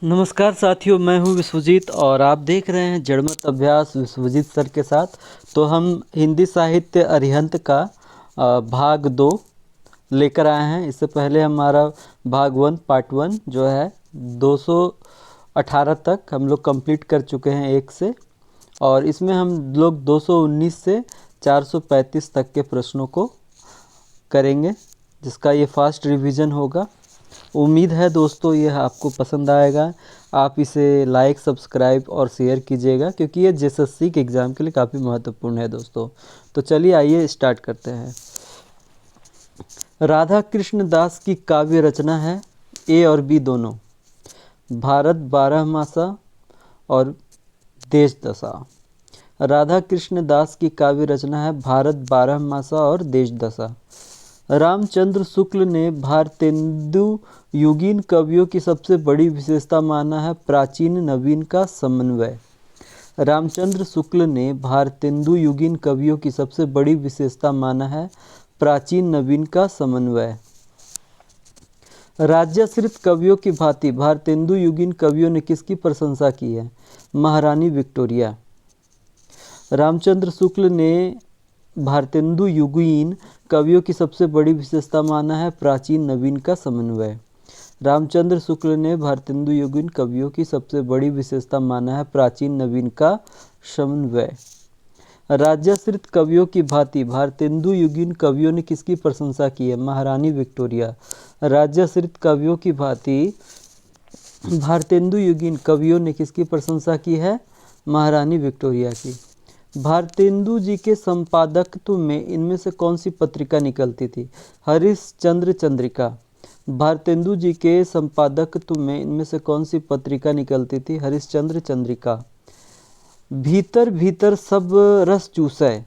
नमस्कार साथियों, मैं हूं विश्वजीत और आप देख रहे हैं जड़मत अभ्यास विश्वजीत सर के साथ। तो हम हिंदी साहित्य अरिहंत का भाग 2 लेकर आए हैं। इससे पहले हमारा भाग 1 पार्ट 1 जो है 218 तक हम लोग कंप्लीट कर चुके हैं 1 से, और इसमें हम लोग 219 से 435 तक के प्रश्नों को करेंगे, जिसका ये फास्ट रिवीजन होगा। उम्मीद है दोस्तों ये आपको पसंद आएगा। आप इसे लाइक, सब्सक्राइब और शेयर कीजिएगा, क्योंकि ये जेएसएससी के एग्ज़ाम के लिए काफ़ी महत्वपूर्ण है दोस्तों। तो चलिए आइए स्टार्ट करते हैं। राधा कृष्ण दास की काव्य रचना है ए और बी दोनों, भारत बारहमासा और देश दशा। राधा कृष्ण दास की काव्य रचना है भारत बारहमासा और देश दशा। रामचंद्र शुक्ल ने भारतेंदु युगीन कवियों की सबसे बड़ी विशेषता माना है प्राचीन नवीन का समन्वय। रामचंद्र शुक्ल ने भारतेंदु युगीन कवियों की सबसे बड़ी विशेषता माना है प्राचीन नवीन का समन्वय। राज्याश्रित कवियों की भांति भारतेंदु युगीन कवियों ने किसकी प्रशंसा की है? महारानी विक्टोरिया। रामचंद्र शुक्ल ने भारतेंदु युगीन कवियों की सबसे बड़ी विशेषता माना है प्राचीन नवीन का समन्वय। रामचंद्र शुक्ल ने भारतेंदु युगीन कवियों की सबसे बड़ी विशेषता माना है प्राचीन नवीन का समन्वय। राज्याश्रित कवियों की भांति भारतेंदु युगीन कवियों ने किसकी प्रशंसा की है? महारानी विक्टोरिया। राज्याश्रित कवियों की भांति भारतेंदु युगीन कवियों ने किसकी प्रशंसा की है? महारानी विक्टोरिया की। भारतेंदु जी के संपादकत्व में इनमें से कौन सी पत्रिका निकलती थी? हरिश्चंद्र चंद्रिका। भारतेंदु जी के संपादकत्व में इनमें से कौन सी पत्रिका निकलती थी? हरिश्चंद्र चंद्रिका। भीतर भीतर सब रस चूसै,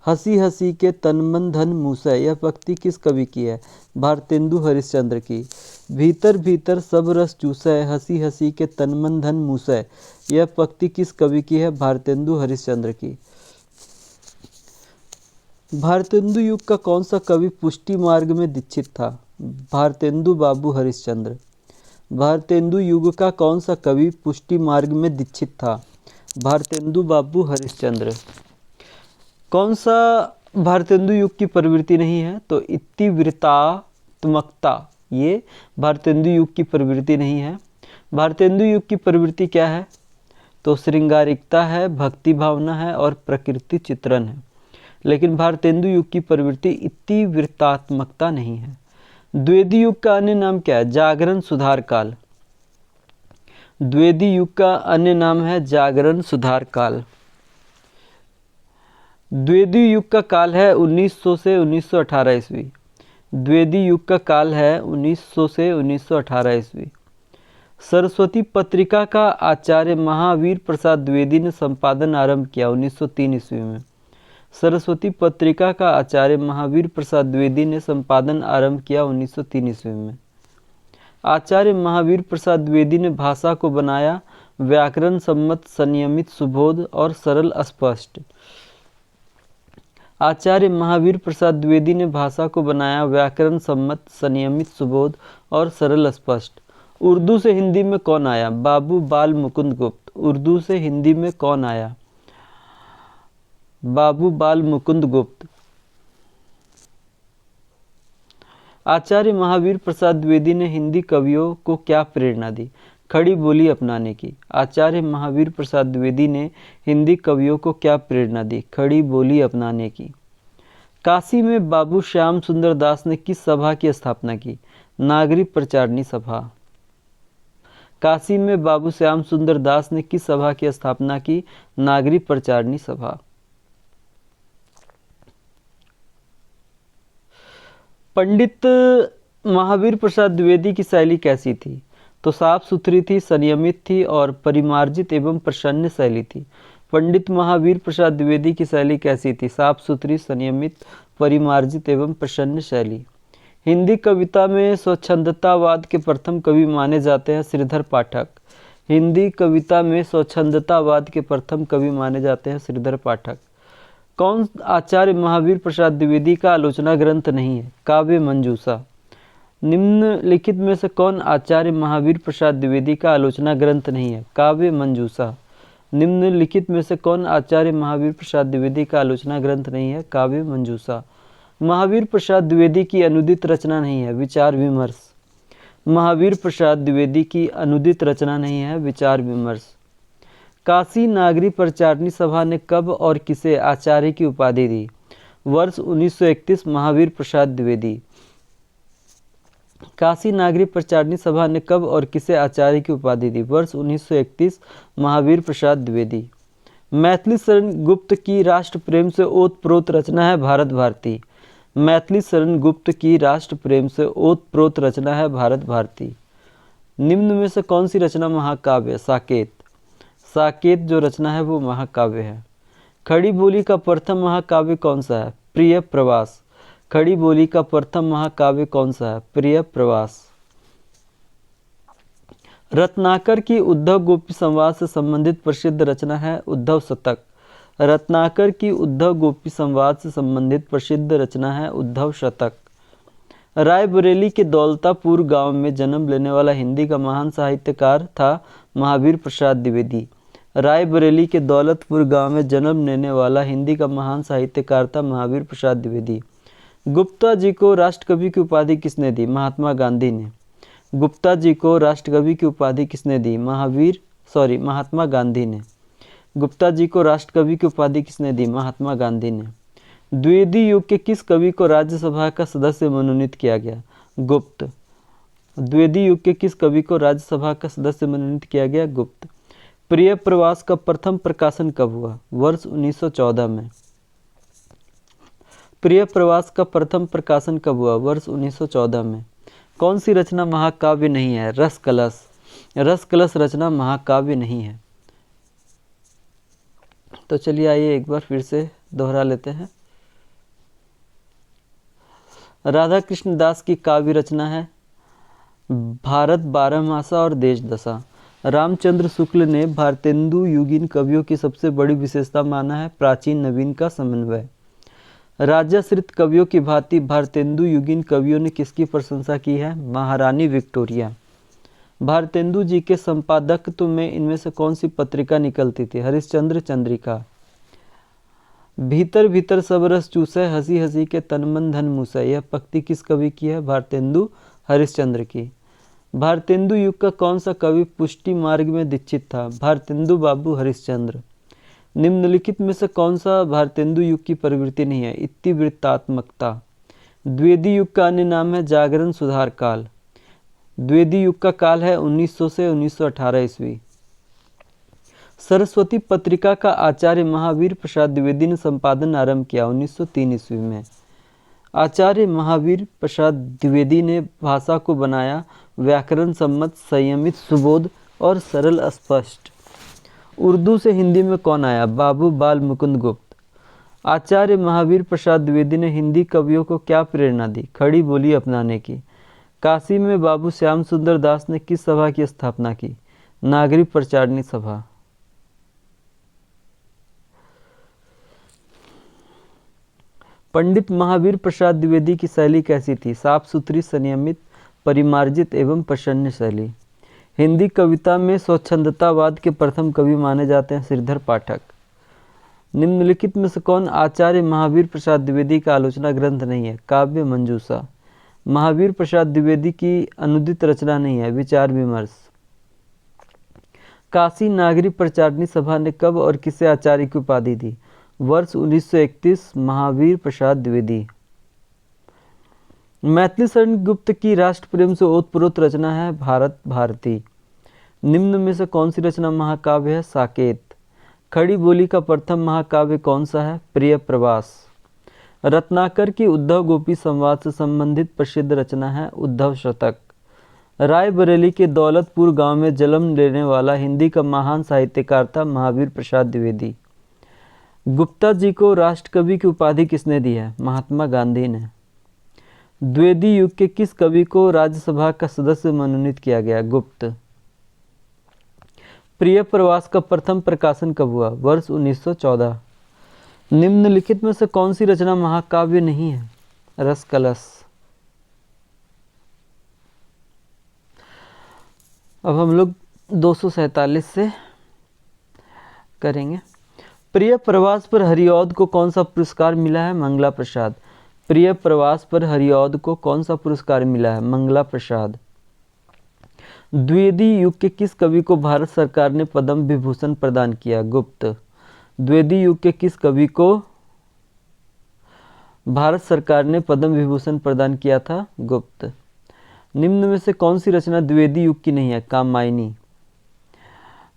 हंसी हंसी के तन मन धन मूसै, यह पंक्ति किस कवि की है? भारतेंदु हरिश्चंद्र की। भीतर भीतर सब रस चूसै, हंसी हंसी के तन मन धन मूसै, यह पंक्ति किस कवि की है? भारतेंदु हरिश्चंद्र की। भारतेंदु युग का कौन सा कवि पुष्टि मार्ग में दीक्षित था? भारतेंदु बाबू हरिश्चंद्र। भारतेंदु युग का कौन सा कवि पुष्टि मार्ग में दीक्षित था? भारतेंदु बाबू हरिश्चंद्र। कौन सा भारतेंदु युग की प्रवृत्ति नहीं है? तो इतिवृत्तात्मकता, ये भारतेंदु युग की प्रवृत्ति नहीं है। भारतेंदु युग की प्रवृत्ति क्या है? तो श्रृंगारिकता है, भक्ति भावना है और प्रकृति चित्रण है। लेकिन भारतेंदु युग की प्रवृत्ति इतिवृत्तात्मकता नहीं है। द्विवेदी युग का अन्य नाम क्या है? जागरण सुधार काल। द्विवेदी युग का अन्य नाम है जागरण सुधार काल। द्विवेदी युग का काल है 1900 से 1918 ईस्वी। द्विवेदी युग का काल है 1900 से 1918 ईस्वी। सरस्वती पत्रिका का आचार्य महावीर प्रसाद द्विवेदी ने संपादन आरंभ किया 1903 ईस्वी में। सरस्वती पत्रिका का आचार्य महावीर प्रसाद द्विवेदी ने संपादन आरंभ किया 1903 ईस्वी में। आचार्य महावीर प्रसाद द्विवेदी ने भाषा को बनाया व्याकरण सम्मत, संयमित, सुबोध और सरल स्पष्ट। आचार्य महावीर प्रसाद द्विवेदी ने भाषा को बनाया व्याकरण सम्मत, संयमित, सुबोध और सरल स्पष्ट। उर्दू से हिंदी में कौन आया? बाबू बाल मुकुंद गुप्त। उर्दू से हिंदी में कौन आया? बाबू बाल मुकुंद गुप्त। आचार्य महावीर प्रसाद द्विवेदी ने हिंदी कवियों को क्या प्रेरणा दी? खड़ी बोली अपनाने की। आचार्य महावीर प्रसाद द्विवेदी ने हिंदी कवियों को क्या प्रेरणा दी? खड़ी बोली अपनाने की। काशी में बाबू श्याम सुंदर दास ने किस सभा की स्थापना की? नागरिक प्रचारणी सभा। काशी में बाबू श्याम सुंदर दास ने किस सभा की स्थापना की? नागरिक प्रचारणी सभा। पंडित महावीर प्रसाद द्विवेदी की शैली कैसी थी? तो साफ सुथरी थी, संयमित थी और परिमार्जित एवं प्रसन्न शैली थी। पंडित महावीर प्रसाद द्विवेदी की शैली कैसी थी? साफ सुथरी, संयमित, परिमार्जित एवं प्रसन्न शैली। हिंदी कविता में स्वच्छंदतावाद के प्रथम कवि माने जाते हैं श्रीधर पाठक। हिंदी कविता में स्वच्छंदतावाद के प्रथम कवि माने जाते हैं श्रीधर पाठक। कौन आचार्य महावीर प्रसाद द्विवेदी का आलोचना ग्रंथ नहीं है? काव्य मंजूषा। निम्नलिखित में से कौन आचार्य महावीर प्रसाद द्विवेदी का आलोचना ग्रंथ नहीं है? काव्य मंजूषा। निम्नलिखित में से कौन आचार्य महावीर प्रसाद द्विवेदी का आलोचना ग्रंथ नहीं है? काव्य मंजूषा। महावीर प्रसाद द्विवेदी की अनुदित रचना नहीं है? विचार विमर्श। महावीर प्रसाद द्विवेदी की अनुदित रचना नहीं है? विचार विमर्श। काशी नागरी प्रचारणी सभा ने कब और किसे आचार्य की उपाधि दी? वर्ष 1931। महावीर प्रसाद द्विवेदी। काशी नागरी प्रचारणी सभा ने कब और किसे आचार्य की उपाधि दी? वर्ष 1931। महावीर प्रसाद द्विवेदी। मैथिली शरण गुप्त की राष्ट्र प्रेम से ओतप्रोत रचना है भारत भारती। मैथिली शरण गुप्त की राष्ट्र प्रेम से ओतप्रोत रचना है भारत भारती। निम्न में से कौन सी रचना महाकाव्य? साकेत। साकेत जो रचना है वो महाकाव्य है। खड़ी बोली का प्रथम महाकाव्य कौन सा है? प्रिय प्रवास। खड़ी बोली का प्रथम महाकाव्य कौन सा है? प्रिय प्रवास। रत्नाकर की उद्धव गोपी संवाद से संबंधित प्रसिद्ध रचना है उद्धव शतक। रत्नाकर की उद्धव गोपी संवाद से संबंधित प्रसिद्ध रचना है उद्धव शतक। रायबरेली के दौलतापुर गांव में जन्म लेने वाला हिंदी का महान साहित्यकार था महावीर प्रसाद द्विवेदी। रायबरेली के दौलतपुर गांव में जन्म लेने वाला हिंदी का महान साहित्यकार था महावीर प्रसाद द्विवेदी। गुप्ता जी को राष्ट्रकवि की उपाधि किसने दी? महात्मा गांधी ने। गुप्ता जी को राष्ट्रकवि की उपाधि किसने दी? महात्मा गांधी ने। गुप्ता जी को राष्ट्रकवि की उपाधि किसने दी? महात्मा गांधी ने। द्विवेदी युग के किस कवि को राज्यसभा का सदस्य मनोनीत किया गया? गुप्त। द्विवेदी युग के किस कवि को राज्यसभा का सदस्य मनोनीत किया गया? गुप्त। प्रिय प्रवास का प्रथम प्रकाशन कब हुआ? वर्ष 1914 में। प्रिय प्रवास का प्रथम प्रकाशन कब हुआ? वर्ष 1914 में। कौन सी रचना महाकाव्य नहीं है? रस कलश। रस कलश रचना महाकाव्य नहीं है। तो चलिए आइए एक बार फिर से दोहरा लेते हैं। राधा कृष्ण दास की काव्य रचना है भारत बारहमासा और देश दशा। रामचंद्र शुक्ल ने भारतेंदु युगीन कवियों की सबसे बड़ी विशेषता माना है प्राचीन नवीन का समन्वय। राजाश्रित कवियों की भांति भारतेंदु युगीन कवियों ने किसकी प्रशंसा की है? महारानी विक्टोरिया। भारतेंदु जी के संपादकत्व में इनमें से कौन सी पत्रिका निकलती थी? हरिश्चंद्र चंद्रिका। भीतर भीतर सब रस चूसै, हंसी हंसी के तन मन धन मूसै। यह पंक्ति किस कवि की है? भारतेंदु हरिश्चंद्र की। भारतेंदु युग का कौन सा कवि पुष्टि मार्ग में दीक्षित था? भारतेंदु बाबू हरिश्चंद्र। निम्नलिखित में से कौन सा भारतेंदु युग की प्रवृत्ति नहीं है? इतिवृत्तात्मकता। द्विवेदी युग का अन्य नाम है जागरण सुधार काल। द्विवेदी युग का काल है 1900 से 1918 ईस्वी। सरस्वती पत्रिका का आचार्य महावीर प्रसाद द्विवेदी ने संपादन आरंभ किया 1903 ईस्वी में। आचार्य महावीर प्रसाद द्विवेदी ने भाषा को बनाया व्याकरण सम्मत, संयमित, सुबोध और सरल स्पष्ट। उर्दू से हिंदी में कौन आया? बाबू बाल मुकुंद गुप्त। आचार्य महावीर प्रसाद द्विवेदी ने हिंदी कवियों को क्या प्रेरणा दी? खड़ी बोली अपनाने की। काशी में बाबू श्याम सुंदर दास ने किस सभा की स्थापना की? नागरी प्रचारणी सभा। पंडित महावीर प्रसाद द्विवेदी की शैली कैसी थी? साफ सुथरी, संयमित, परिमार्जित एवं प्रसन्न शैली। हिंदी कविता में स्वच्छंदतावाद के प्रथम कवि माने जाते हैं श्रीधर पाठक। निम्नलिखित में से कौन आचार्य महावीर प्रसाद द्विवेदी का आलोचना ग्रंथ नहीं है? काव्य मंजूषा। महावीर प्रसाद द्विवेदी की अनुदित रचना नहीं है? विचार विमर्श। काशी नागरी प्रचारणी सभा ने कब और किसे आचार्य की उपाधि दी? वर्ष 1931। महावीर प्रसाद द्विवेदी। मैथिली शरण गुप्त की राष्ट्र प्रेम से ओतप्रोत रचना है भारत भारती। निम्न में से कौन सी रचना महाकाव्य है? साकेत। खड़ी बोली का प्रथम महाकाव्य कौन सा है? प्रिय प्रवास। रत्नाकर की उद्धव गोपी संवाद से संबंधित प्रसिद्ध रचना है उद्धव शतक। रायबरेली के दौलतपुर गांव में जन्म लेने वाला हिंदी का महान साहित्यकार था महावीर प्रसाद द्विवेदी। गुप्ता जी को राष्ट्रकवि की उपाधि किसने दी है? महात्मा गांधी ने। द्विवेदी युग के किस कवि को राज्यसभा का सदस्य मनोनीत किया गया? गुप्त। प्रिय प्रवास का प्रथम प्रकाशन कब हुआ? वर्ष 1914। निम्नलिखित में से कौन सी रचना महाकाव्य नहीं है? रस कलश। अब हम लोग 247 से करेंगे। प्रिय प्रवास पर हरिऔध को कौन सा पुरस्कार मिला है? मंगला प्रसाद। प्रिय प्रवास पर हरिऔध को कौन सा पुरस्कार मिला है? मंगला प्रसाद। द्विवेदी युग के किस कवि को भारत सरकार ने पद्म विभूषण प्रदान किया? गुप्त। द्विवेदी युग के किस कवि को भारत सरकार ने पद्म विभूषण प्रदान किया था? गुप्त। निम्न में से कौन सी रचना द्विवेदी युग की नहीं है? कामायनी।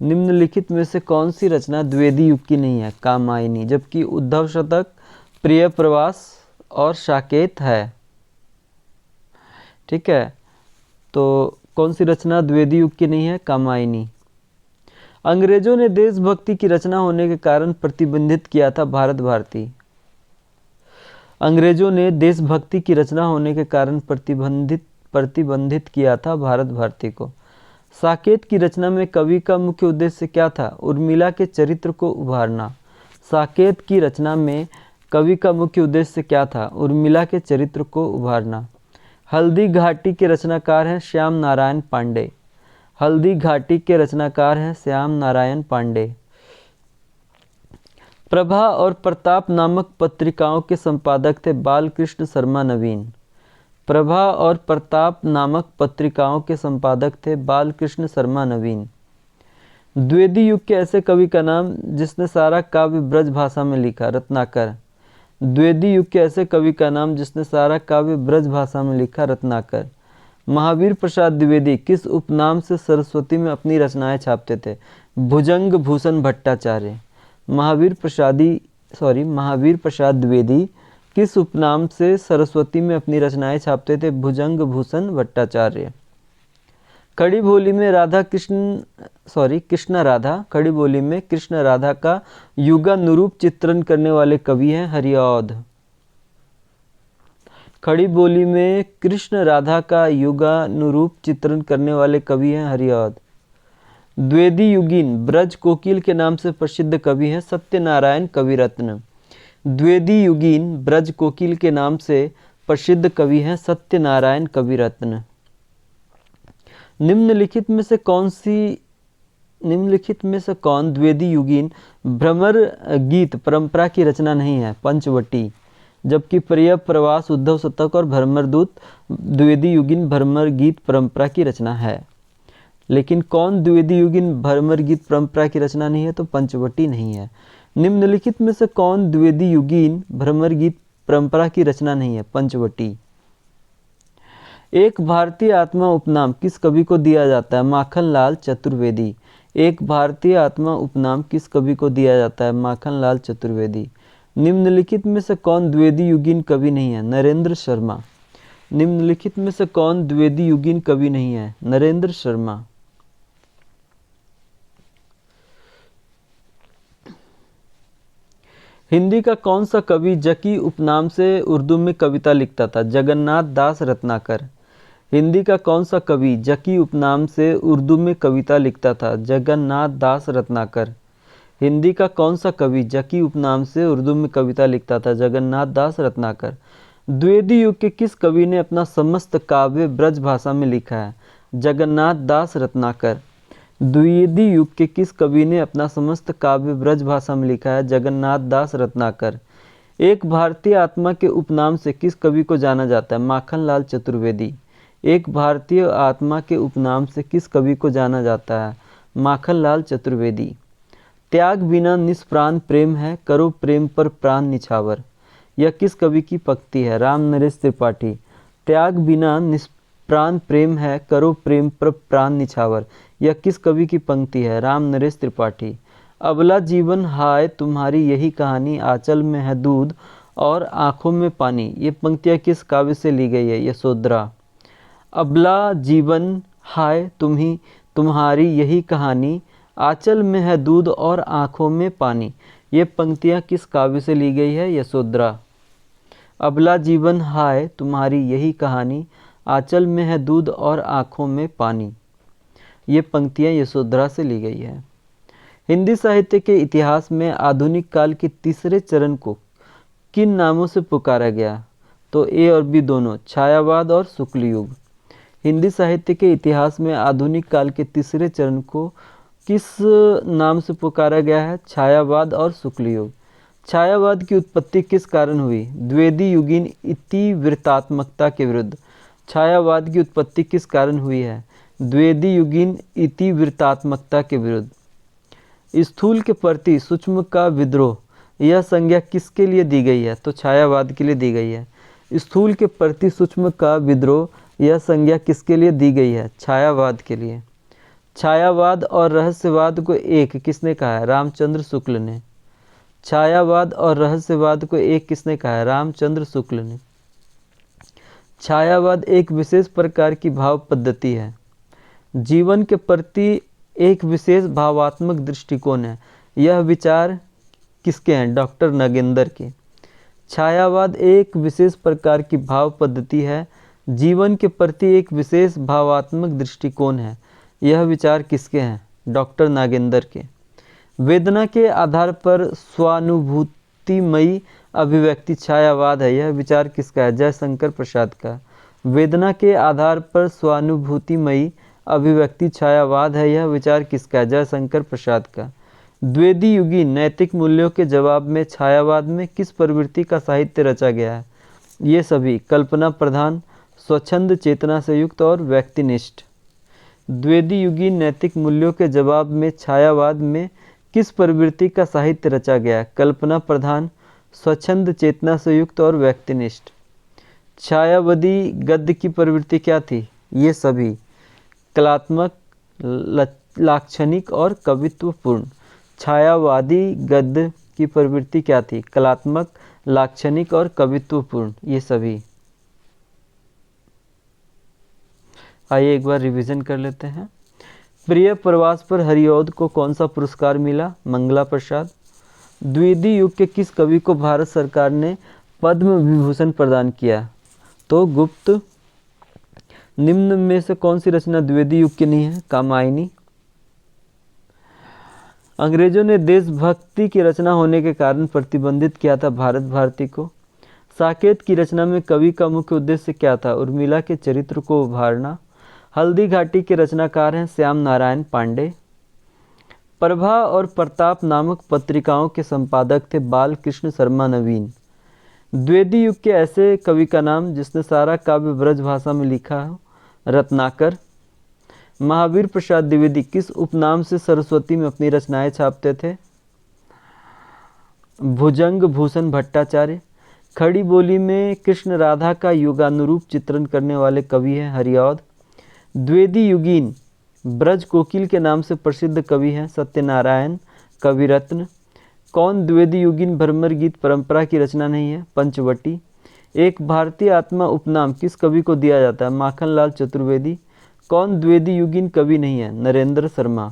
निम्नलिखित में से कौन सी रचना द्विवेदी युग की नहीं है? कामायनी। जबकि उद्धव शतक, प्रिय प्रवास और साकेत है। ठीक है, तो कौन सी रचना द्विवेदी युग की नहीं है? कामायनी। अंग्रेजों ने देशभक्ति की रचना होने के कारण प्रतिबंधित किया था भारत भारती। अंग्रेजों ने देशभक्ति की रचना होने के कारण प्रतिबंधित किया था भारत भारती को। साकेत की रचना में कवि का मुख्य उद्देश्य क्या था? उर्मिला के चरित्र को उभारना। साकेत की रचना में कवि का मुख्य उद्देश्य क्या था? उर्मिला के चरित्र को उभारना। हल्दी घाटी के रचनाकार हैं श्याम नारायण पांडे। हल्दी घाटी के रचनाकार हैं श्याम नारायण पांडे। प्रभा और प्रताप नामक पत्रिकाओं के संपादक थे बालकृष्ण शर्मा नवीन। प्रभा और प्रताप नामक पत्रिकाओं के संपादक थे बालकृष्ण शर्मा नवीन। द्विवेदी युग के ऐसे कवि का नाम जिसने सारा काव्य ब्रज भाषा में लिखा? रत्नाकर। द्विवेदी युग के ऐसे कवि का नाम जिसने सारा काव्य ब्रज भाषा में लिखा? रत्नाकर। महावीर प्रसाद द्विवेदी किस उपनाम से सरस्वती में अपनी रचनाएं छापते थे? भुजंग भूषण भट्टाचार्य। महावीर प्रसाद द्विवेदी किस उपनाम से सरस्वती में अपनी रचनाएं छापते थे? भुजंग भूषण भट्टाचार्य। खड़ी बोली में कृष्ण राधा, खड़ी बोली में कृष्ण राधा का युगानुरूप चित्रण करने वाले कवि हैं हरिऔध। खड़ी बोली में कृष्ण राधा का युगानुरूप चित्रण करने वाले कवि हैं हरिऔध। द्विवेदी युगीन ब्रज कोकिल के नाम से प्रसिद्ध कवि हैं सत्यनारायण कविरत्न। द्विवेदी युगीन ब्रज कोकिल के नाम से प्रसिद्ध कवि हैं सत्यनारायण कविरत्न। निम्नलिखित में से कौन द्विवेदी युगीन भ्रमर गीत परंपरा की रचना नहीं है? पंचवटी। जबकि प्रिय प्रवास, उद्धव शतक और भ्रमर दूत द्विवेदी युगीन भ्रमर गीत परंपरा की रचना है। लेकिन कौन द्विवेदी युगीन भ्रमर गीत परंपरा की रचना नहीं है? तो पंचवटी नहीं है। निम्नलिखित में से कौन द्विवेदी युगीन भ्रमर गीत परंपरा की रचना नहीं है? पंचवटी। एक भारतीय आत्मा उपनाम किस कवि को दिया जाता है? माखनलाल चतुर्वेदी। एक भारतीय आत्मा उपनाम किस कवि को दिया जाता है? माखनलाल चतुर्वेदी। निम्नलिखित में से कौन द्विवेदी युगीन कवि नहीं है? नरेंद्र शर्मा। निम्नलिखित में से कौन द्विवेदी युगीन कवि नहीं है? नरेंद्र शर्मा। हिंदी का कौन सा कवि जकी उपनाम से उर्दू में कविता लिखता था? जगन्नाथ दास रत्नाकर। हिंदी का कौन सा कवि जकी उपनाम से उर्दू में कविता लिखता था? जगन्नाथ दास रत्नाकर। हिंदी का कौन सा कवि जकी उपनाम से उर्दू में कविता लिखता था? जगन्नाथ दास रत्नाकर। द्विवेदी युग के किस कवि ने अपना समस्त काव्य ब्रज भाषा में लिखा है? जगन्नाथ दास रत्नाकर। द्विवेदी युग के किस कवि ने अपना समस्त काव्य ब्रज भाषा में लिखा है? जगन्नाथ दास रत्नाकर। एक भारतीय आत्मा के उपनाम से किस कवि को जाना जाता है? माखनलाल चतुर्वेदी। एक भारतीय आत्मा के उपनाम से किस कवि को जाना जाता है? माखनलाल चतुर्वेदी। त्याग बिना निष्प्राण प्रेम है, करो प्रेम पर प्राण निछावर। यह किस कवि की पंक्ति है? राम नरेश त्रिपाठी। त्याग बिना निष्प्राण प्रेम है, करो प्रेम पर प्राण निछावर। यह किस कवि की पंक्ति है? राम नरेश त्रिपाठी। अबला जीवन हाय तुम्हारी यही कहानी, आंचल में है दूध और आंखों में पानी। ये पंक्तियाँ किस काव्य से ली गई है? यशोधरा। अबला जीवन हाय तुम्हारी यही कहानी, आंचल में है दूध और आंखों में पानी। ये पंक्तियाँ किस काव्य से ली गई है? यशोधरा। अबला जीवन हाय तुम्हारी यही कहानी, आंचल में है दूध और आंखों में पानी। ये पंक्तियाँ यशोधरा से ली गई है। हिंदी साहित्य के इतिहास में आधुनिक काल के तीसरे चरण को किन नामों से पुकारा गया? तो ए और बी दोनों, छायावाद और शुक्ल युग। हिंदी साहित्य के इतिहास में आधुनिक काल के तीसरे चरण को किस नाम से पुकारा गया है? छायावाद और शुक्ल युग। छायावाद की उत्पत्ति किस कारण हुई? द्विवेदी युगीन इतिवृत्तात्मकता के विरुद्ध। छायावाद की उत्पत्ति किस कारण हुई है? द्विवेदी युगीन इतिवृत्तात्मकता के विरुद्ध। स्थूल के प्रति सूक्ष्म का विद्रोह, यह संज्ञा किसके लिए दी गई है? तो छायावाद के लिए दी गई है। स्थूल के प्रति सूक्ष्म का विद्रोह, यह संज्ञा किसके लिए दी गई है? छायावाद के लिए। छायावाद और रहस्यवाद को एक किसने कहा है? रामचंद्र शुक्ल ने। छायावाद और रहस्यवाद को एक किसने कहा है? रामचंद्र शुक्ल ने। छायावाद एक विशेष प्रकार की भाव पद्धति है, जीवन के प्रति एक विशेष भावात्मक दृष्टिकोण है। यह विचार किसके हैं? डॉक्टर नागेंद्र के। छायावाद एक विशेष प्रकार की भाव पद्धति है, जीवन के प्रति एक विशेष भावात्मक दृष्टिकोण है। यह विचार किसके हैं? डॉक्टर नागेंद्र के। वेदना के आधार पर स्वानुभूतिमयी अभिव्यक्ति छायावाद है। यह विचार किसका है? जयशंकर प्रसाद का। वेदना के आधार पर स्वानुभूतिमयी अभिव्यक्ति छायावाद है। यह विचार किसका है? जयशंकर प्रसाद का। द्विवेदी युगीन नैतिक मूल्यों के जवाब में छायावाद में किस प्रवृत्ति का साहित्य रचा गया है? ये सभी कल्पना प्रधान, स्वच्छंद चेतना से युक्त और व्यक्तिनिष्ठ। द्विवेदी युगीन नैतिक मूल्यों के जवाब में छायावाद में किस प्रवृत्ति का साहित्य रचा गया है? कल्पना प्रधान, स्वच्छंद चेतना से युक्त और व्यक्तिनिष्ठ। छायावादी गद्य की प्रवृत्ति क्या थी? ये सभी कलात्मक, लाक्षणिक और कवित्वपूर्ण। छायावादी गद्य की प्रवृत्ति क्या थी? कलात्मक, लाक्षणिक और कवित्वपूर्ण, ये सभी। आइए एक बार रिवीजन कर लेते हैं। प्रिय प्रवास पर हरिऔध को कौन सा पुरस्कार मिला? मंगला प्रसाद। द्विवेदी युग के किस कवि को भारत सरकार ने पद्म विभूषण प्रदान किया? तो गुप्त। निम्न में से कौन सी रचना द्विवेदी युग की नहीं है? कामायनी। अंग्रेजों ने देशभक्ति की रचना होने के कारण प्रतिबंधित किया था भारत भारती को। साकेत की रचना में कवि का मुख्य उद्देश्य क्या था? उर्मिला के चरित्र को उभारना। हल्दी घाटी के रचनाकार हैं श्याम नारायण पांडे। प्रभा और प्रताप नामक पत्रिकाओं के संपादक थे बाल कृष्ण शर्मा नवीन। द्विवेदी युग के ऐसे कवि का नाम जिसने सारा काव्य ब्रज भाषा में लिखा हो? रत्नाकर। महावीर प्रसाद द्विवेदी किस उपनाम से सरस्वती में अपनी रचनाएं छापते थे? भुजंग भूषण भट्टाचार्य। खड़ी बोली में कृष्ण राधा का युगानुरूप चित्रण करने वाले कवि हैं हरिऔध। द्विवेदी युगीन ब्रज कोकिल के नाम से प्रसिद्ध कवि हैं सत्यनारायण कविरत्न। कौन द्विवेदी युगीन भ्रमर गीत परंपरा की रचना नहीं है? पंचवटी। एक भारतीय आत्मा उपनाम किस कवि को दिया जाता है? माखनलाल चतुर्वेदी। कौन द्विवेदी युगीन कवि नहीं है? नरेंद्र शर्मा।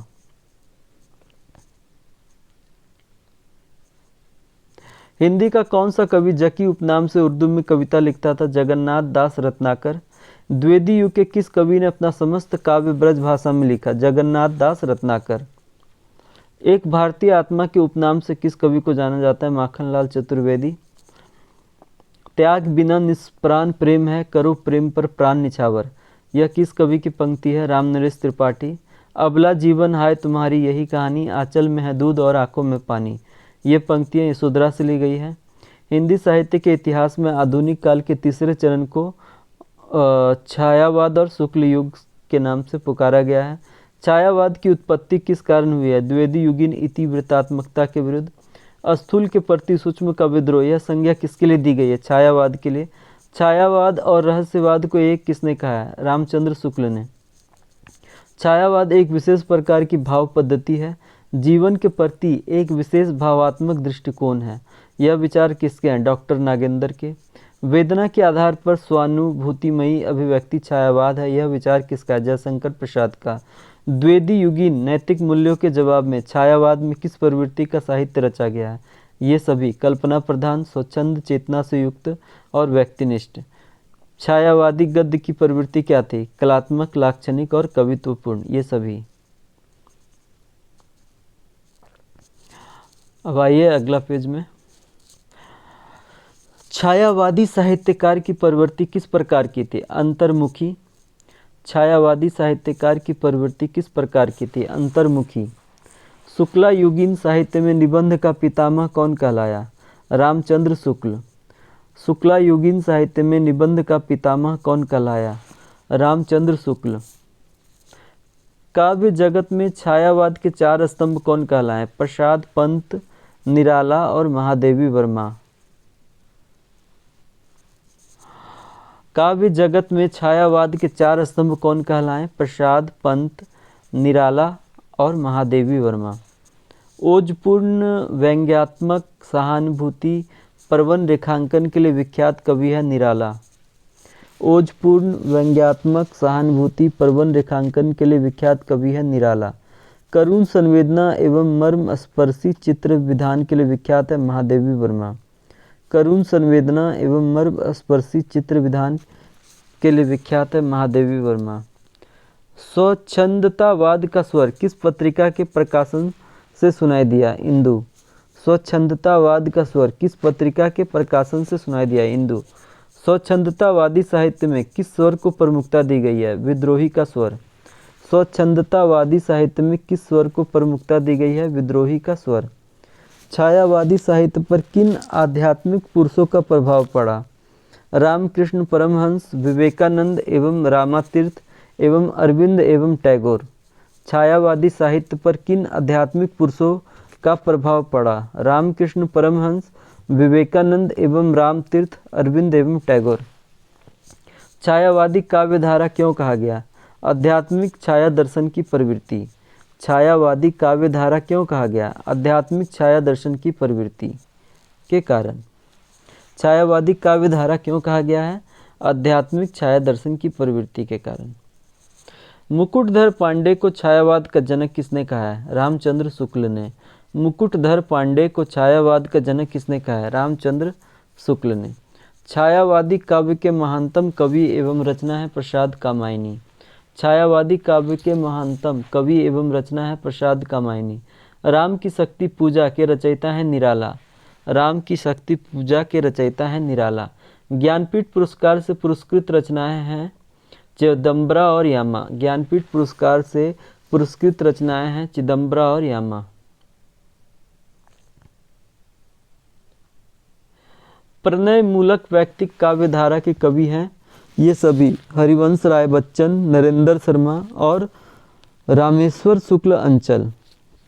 हिंदी का कौन सा कवि जकी उपनाम से उर्दू में कविता लिखता था? जगन्नाथ दास रत्नाकर। द्विवेदी युग के किस कवि ने अपना समस्त काव्य ब्रज भाषा में लिखा? जगन्नाथ दास रत्नाकर। एक भारतीय आत्मा के उपनाम से किस कवि को जाना जाता है? माखनलाल चतुर्वेदी। त्याग बिना निष्प्राण प्रेम है, करो प्रेम पर प्राण निछावर, यह किस कवि की पंक्ति है? रामनरेश त्रिपाठी। अबला जीवन हाय तुम्हारी यही कहानी, आंचल में है दूध और आंखों में पानी, ये पंक्तियाँ यशोधरा से ली गई हैं। हिंदी साहित्य के इतिहास में आधुनिक काल के तीसरे चरण को छायावाद और शुक्ल युग के नाम से पुकारा गया है। छायावाद की उत्पत्ति किस कारण हुई है? द्विवेदी युगीन इतिवृत्तात्मकता के विरुद्ध। स्थूल के प्रति सूक्ष्म का विद्रोह, यह संज्ञा किसके लिए दी गई है? छायावाद के लिए। छायावाद और रहस्यवाद को एक किसने कहा है? रामचंद्र शुक्ल ने। छायावाद एक विशेष प्रकार की भाव पद्धति है, जीवन के प्रति एक विशेष भावात्मक दृष्टिकोण है। यह विचार किसके हैं? डॉक्टर नागेंद्र के। वेदना के आधार पर स्वानुभूतिमयी अभिव्यक्ति छायावाद है। यह विचार किसका है? जयशंकर प्रसाद का। द्विवेदी युगीन नैतिक मूल्यों के जवाब में छायावाद में किस प्रवृत्ति का साहित्य रचा गया है? ये सभी कल्पना प्रधान, स्वच्छंद चेतना से युक्त और व्यक्तिनिष्ठ। छायावादी गद्य की प्रवृत्ति क्या थी? कलात्मक, लाक्षणिक और कवित्वपूर्ण, ये सभी। अब आइए अगला पेज में। छायावादी साहित्यकार की प्रवृत्ति किस प्रकार की थी? अंतर्मुखी। छायावादी साहित्यकार की प्रवृत्ति किस प्रकार की थी? अंतर्मुखी। शुक्ला युगीन साहित्य में निबंध का पितामह कौन कहलाया? रामचंद्र शुक्ल। शुक्ला युगीन साहित्य में निबंध का पितामह कौन कहलाया? रामचंद्र शुक्ल। काव्य जगत में छायावाद के चार स्तंभ कौन कहलाए? प्रसाद, पंत, निराला और महादेवी वर्मा। काव्य जगत में छायावाद के चार स्तंभ कौन कहलाए? प्रसाद, पंत, निराला और महादेवी वर्मा। ओजपूर्ण व्यंग्यात्मक सहानुभूति प्रवन रेखांकन के लिए विख्यात कवि है निराला। ओजपूर्ण व्यंग्यात्मक सहानुभूति प्रवन रेखांकन के लिए विख्यात कवि है निराला। करुण संवेदना एवं मर्म स्पर्शी चित्र विधान के लिए विख्यात है महादेवी वर्मा। करुण संवेदना एवं मर्म स्पर्शी चित्र विधान के लिए विख्यात है महादेवी वर्मा। स्वच्छंदतावाद का स्वर किस पत्रिका के प्रकाशन से सुनाई दिया? इंदु। स्वच्छंदतावाद का स्वर किस पत्रिका के प्रकाशन से सुनाई दिया? इंदु। स्वच्छंदतावादी साहित्य में किस स्वर को प्रमुखता दी गई है? विद्रोही का स्वर। स्वच्छंदतावादी साहित्य में किस स्वर को प्रमुखता दी गई है? विद्रोही का स्वर। छायावादी साहित्य पर किन आध्यात्मिक पुरुषों का प्रभाव पड़ा? रामकृष्ण परमहंस, विवेकानंद एवं रामातीर्थ एवं अरविंद एवं टैगोर। छायावादी साहित्य पर किन आध्यात्मिक पुरुषों का प्रभाव पड़ा? रामकृष्ण परमहंस, विवेकानंद एवं रामतीर्थ, अरविंद एवं टैगोर। छायावादी काव्यधारा क्यों कहा गया? आध्यात्मिक छाया दर्शन की प्रवृत्ति। छायावादी काव्यधारा क्यों कहा गया? आध्यात्मिक छाया दर्शन की प्रवृत्ति के कारण। छायावादी काव्यधारा क्यों कहा गया है? आध्यात्मिक छाया दर्शन की प्रवृत्ति के कारण। मुकुटधर पांडे को छायावाद का जनक किसने कहा है? रामचंद्र शुक्ल ने। मुकुटधर पांडे को छायावाद का जनक किसने कहा है? रामचंद्र शुक्ल ने। छायावादी काव्य के महानतम कवि एवं रचना है प्रसाद कामायनी। छायावादी काव्य के महानतम कवि एवं रचना है प्रसाद कामायनी। राम की शक्ति पूजा के रचयिता है निराला। राम की शक्ति पूजा के रचयिता है निराला। ज्ञानपीठ पुरस्कार से पुरस्कृत रचनाएं हैं चिदम्बरा और यामा। ज्ञानपीठ पुरस्कार से पुरस्कृत रचनाएं हैं चिदम्बरा और यामा। प्रणय मूलक व्यक्तिक काव्यधारा के कवि हैं ये सभी हरिवंश राय बच्चन, नरेंद्र शर्मा और रामेश्वर शुक्ल अंचल।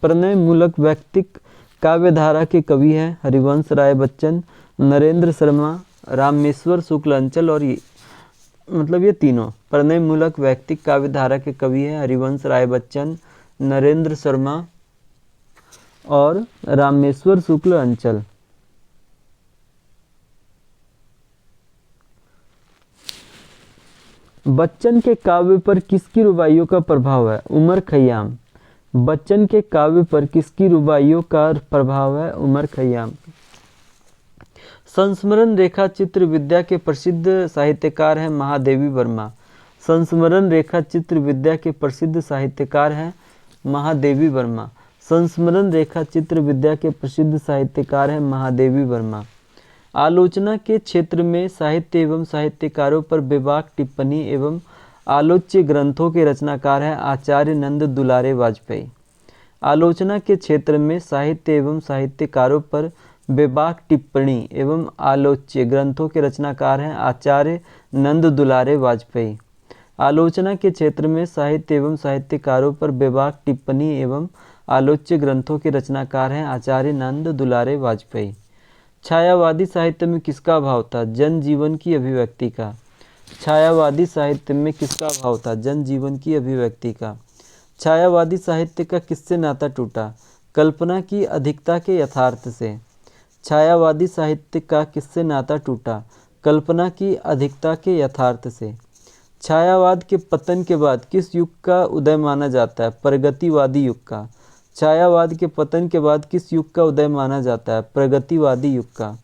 प्रणय मूलक व्यक्तिक काव्यधारा के कवि हैं हरिवंश राय बच्चन, नरेंद्र शर्मा, रामेश्वर शुक्ल अंचल और ये तीनों प्रणय मूलक व्यक्तिक काव्यधारा के कवि हैं हरिवंश राय बच्चन, नरेंद्र शर्मा और रामेश्वर शुक्ल अंचल। बच्चन के काव्य पर किसकी रुबाइयों का प्रभाव है? उमर खयाम। बच्चन के काव्य पर किसकी रुबाइयों का प्रभाव है? उमर खयाम। संस्मरण रेखा चित्र विद्या के प्रसिद्ध साहित्यकार हैं महादेवी वर्मा। संस्मरण रेखा चित्र विद्या के प्रसिद्ध साहित्यकार हैं महादेवी वर्मा। संस्मरण रेखा चित्र विद्या के प्रसिद्ध साहित्यकार हैं महादेवी वर्मा। आलोचना के क्षेत्र में साहित्य एवं साहित्यकारों पर बेबाक टिप्पणी एवं आलोच्य ग्रंथों के रचनाकार हैं आचार्य नंद दुलारे वाजपेयी। आलोचना के क्षेत्र में साहित्य एवं साहित्यकारों पर बेबाक टिप्पणी एवं आलोच्य ग्रंथों के रचनाकार हैं आचार्य नंद दुलारे वाजपेयी। आलोचना के क्षेत्र में साहित्य एवं साहित्यकारों पर बेबाक टिप्पणी एवं आलोच्य ग्रंथों के रचनाकार हैं आचार्य नंद दुलारे वाजपेयी। छायावादी साहित्य में किसका भाव था? जन जीवन की अभिव्यक्ति का। छायावादी साहित्य में किसका भाव था? जन जीवन की अभिव्यक्ति का। छायावादी साहित्य का किससे नाता टूटा? कल्पना की अधिकता के यथार्थ से। छायावादी साहित्य का किससे नाता टूटा? कल्पना की अधिकता के यथार्थ से। छायावाद के पतन के बाद किस युग का उदय माना जाता है? प्रगतिवादी युग का। छायावाद के पतन के बाद किस युग का उदय माना जाता है? प्रगतिवादी युग का।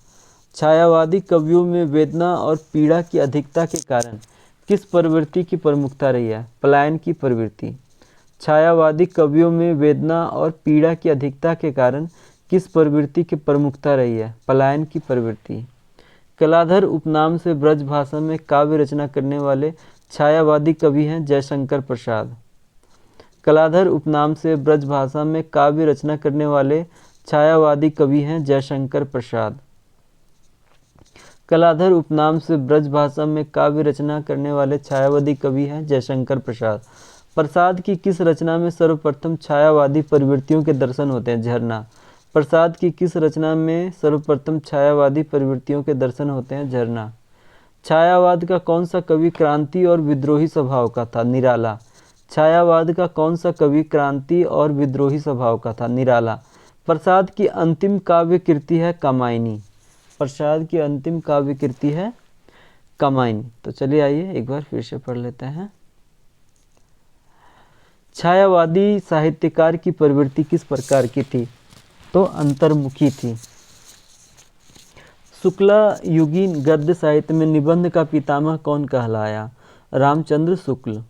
छायावादी कवियों में वेदना और पीड़ा की अधिकता के कारण किस प्रवृत्ति की प्रमुखता रही है? पलायन की प्रवृत्ति। छायावादी कवियों में वेदना और पीड़ा की अधिकता के कारण किस प्रवृत्ति की प्रमुखता रही है? पलायन की प्रवृत्ति। कलाधर उपनाम से ब्रज भाषा में काव्य रचना करने वाले छायावादी कवि हैं जयशंकर प्रसाद। कलाधर उपनाम से ब्रज भाषा में काव्य रचना करने वाले छायावादी कवि हैं जयशंकर प्रसाद। कलाधर उपनाम से ब्रज भाषा में काव्य रचना करने वाले छायावादी कवि हैं जयशंकर प्रसाद। प्रसाद की किस रचना में सर्वप्रथम छायावादी प्रवृत्तियों के दर्शन होते हैं? झरना। प्रसाद की किस रचना में सर्वप्रथम छायावादी प्रवृत्तियों के दर्शन होते हैं? झरना। छायावाद का कौन सा कवि क्रांति और विद्रोही स्वभाव का था? निराला। छायावाद का कौन सा कवि क्रांति और विद्रोही स्वभाव का था? निराला। प्रसाद की अंतिम काव्य कृति है कामायनी। प्रसाद की अंतिम काव्य कृति है कामायनी। तो चलिए आइए एक बार फिर से पढ़ लेते हैं। छायावादी साहित्यकार की प्रवृत्ति किस प्रकार की थी? तो अंतर्मुखी थी। शुक्ला युगीन गद्य साहित्य में निबंध का पितामह कौन कहलाया? रामचंद्र शुक्ल।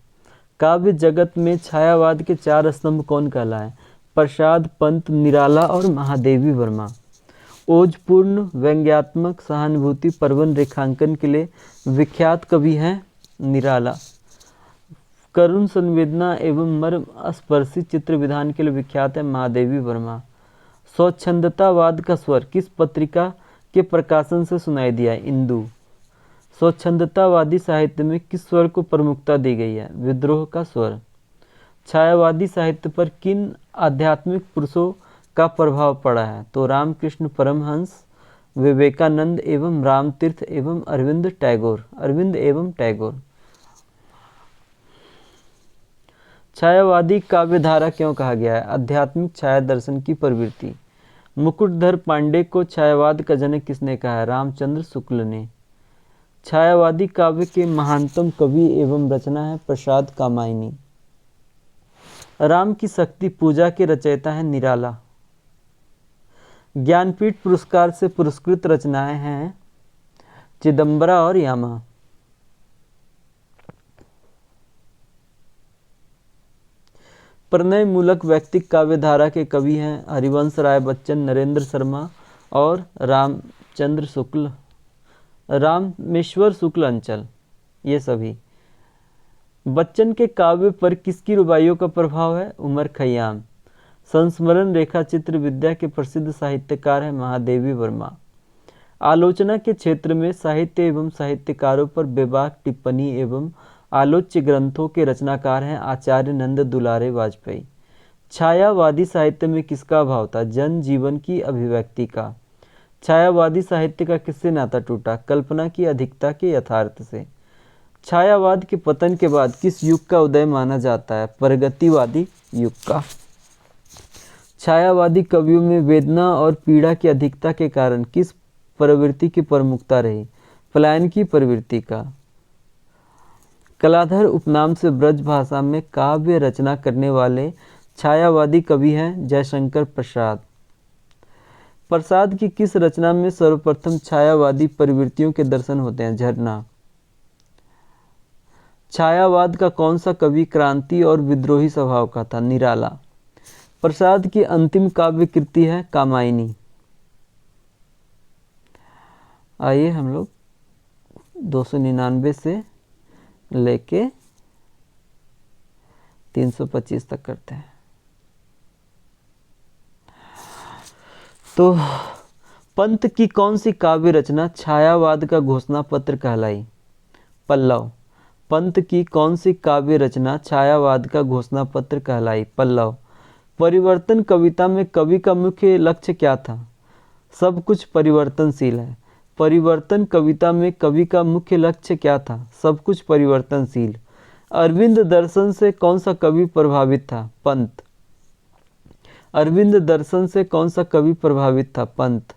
काव्य जगत में छायावाद के 4 स्तंभ कौन कहलाए? प्रसाद, पंत, निराला और महादेवी वर्मा। ओजपूर्ण व्यंग्यात्मक सहानुभूति प्रबंध रेखांकन के लिए विख्यात कवि हैं निराला। करुण संवेदना एवं मर्म स्पर्शी चित्र विधान के लिए विख्यात है महादेवी वर्मा। स्वच्छंदतावाद का स्वर किस पत्रिका के प्रकाशन से सुनाई दिया है? इंदु। स्वच्छंदतावादी साहित्य में किस स्वर को प्रमुखता दी गई है? विद्रोह का स्वर। छायावादी साहित्य पर किन आध्यात्मिक पुरुषों का प्रभाव पड़ा है? तो रामकृष्ण परमहंस, विवेकानंद एवं रामतीर्थ एवं अरविंद एवं टैगोर। छायावादी काव्यधारा क्यों कहा गया है? आध्यात्मिक छाया दर्शन की प्रवृत्ति। मुकुटधर पांडे को छायावाद का जनक किसने कहा है? रामचंद्र शुक्ल ने। छायावादी काव्य के महानतम कवि एवं रचना है प्रसाद कामायनी। राम की शक्ति पूजा के रचयिता है निराला। ज्ञानपीठ पुरस्कार से पुरस्कृत रचनाएं हैं चिदंबरा और यामा। प्रणय मूलक व्यक्तिक काव्यधारा के कवि हैं हरिवंश राय बच्चन, नरेंद्र शर्मा और रामेश्वर शुक्ल अंचल, ये सभी। बच्चन के काव्य पर किसकी रुबाइयों का प्रभाव है? उमर खयाम। संस्मरण रेखा चित्र विद्या के प्रसिद्ध साहित्यकार हैं महादेवी वर्मा। आलोचना के क्षेत्र में साहित्य एवं साहित्यकारों पर बेबाक टिप्पणी एवं आलोच्य ग्रंथों के रचनाकार हैं आचार्य नंद दुलारे वाजपेयी। छायावादी साहित्य में किसका अभाव था? जन जीवन की अभिव्यक्ति का। छायावादी साहित्य का किससे नाता टूटा? कल्पना की अधिकता के यथार्थ से। छायावाद के पतन के बाद किस युग का उदय माना जाता है? प्रगतिवादी युग का। छायावादी कवियों में वेदना और पीड़ा की अधिकता के कारण किस प्रवृत्ति की प्रमुखता रही? पलायन की प्रवृत्ति का। कलाधर उपनाम से ब्रज भाषा में काव्य रचना करने वाले छायावादी कवि हैं जयशंकर प्रसाद। प्रसाद की किस रचना में सर्वप्रथम छायावादी प्रवृत्तियों के दर्शन होते हैं? झरना। छायावाद का कौन सा कवि क्रांति और विद्रोही स्वभाव का था? निराला। प्रसाद की अंतिम काव्य कृति है कामायनी। आइए हम लोग 299 से लेके 325 तक करते हैं। तो पंत की कौन सी काव्य रचना छायावाद का घोषणा पत्र कहलाई? पल्लव। पंत की कौन सी काव्य रचना छायावाद का घोषणा पत्र कहलाई? पल्लव। परिवर्तन कविता में कवि का मुख्य लक्ष्य क्या था? सब कुछ परिवर्तनशील है। परिवर्तन कविता में कवि का मुख्य लक्ष्य क्या था? सब कुछ परिवर्तनशील। अरविंद दर्शन से कौन सा कवि प्रभावित था? पंत। अरविंद दर्शन से कौन सा कवि प्रभावित था? पंत।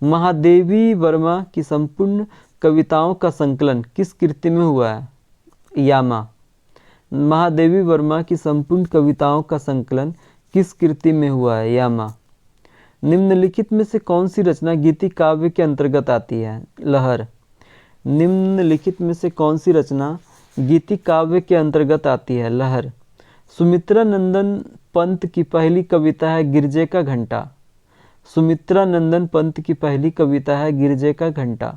महादेवी वर्मा की संपूर्ण कविताओं का संकलन किस कृति में हुआ है? यामा। महादेवी वर्मा की संपूर्ण कविताओं का संकलन किस कृति में हुआ है? यामा। निम्नलिखित में से कौन सी रचना गीति काव्य के अंतर्गत आती है? लहर। निम्नलिखित में से कौन सी रचना गीति काव्य के अंतर्गत आती है? लहर। सुमित्रा नंदन पंत की पहली कविता है गिरजे का घंटा। सुमित्रा नंदन पंत की पहली कविता है गिरजे का घंटा।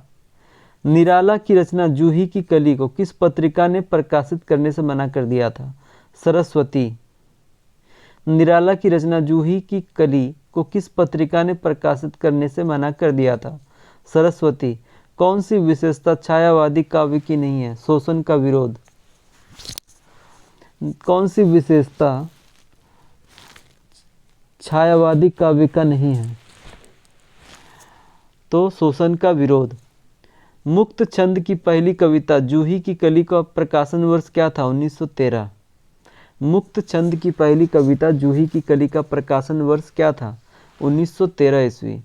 निराला की रचना जूही की कली को किस पत्रिका ने प्रकाशित करने से मना कर दिया था? सरस्वती। निराला की रचना जूही की कली को किस पत्रिका ने प्रकाशित करने से मना कर दिया था? सरस्वती। कौन सी विशेषता छायावादी काव्य की नहीं है? शोषण का विरोध। कौन सी विशेषता छायावादी काव्य का नहीं है? तो शोषण का विरोध। मुक्त छंद की पहली कविता जूही की कली का प्रकाशन वर्ष क्या था? 1913। मुक्त छंद की पहली कविता जूही की कली का प्रकाशन वर्ष क्या था? 1913 ईस्वी।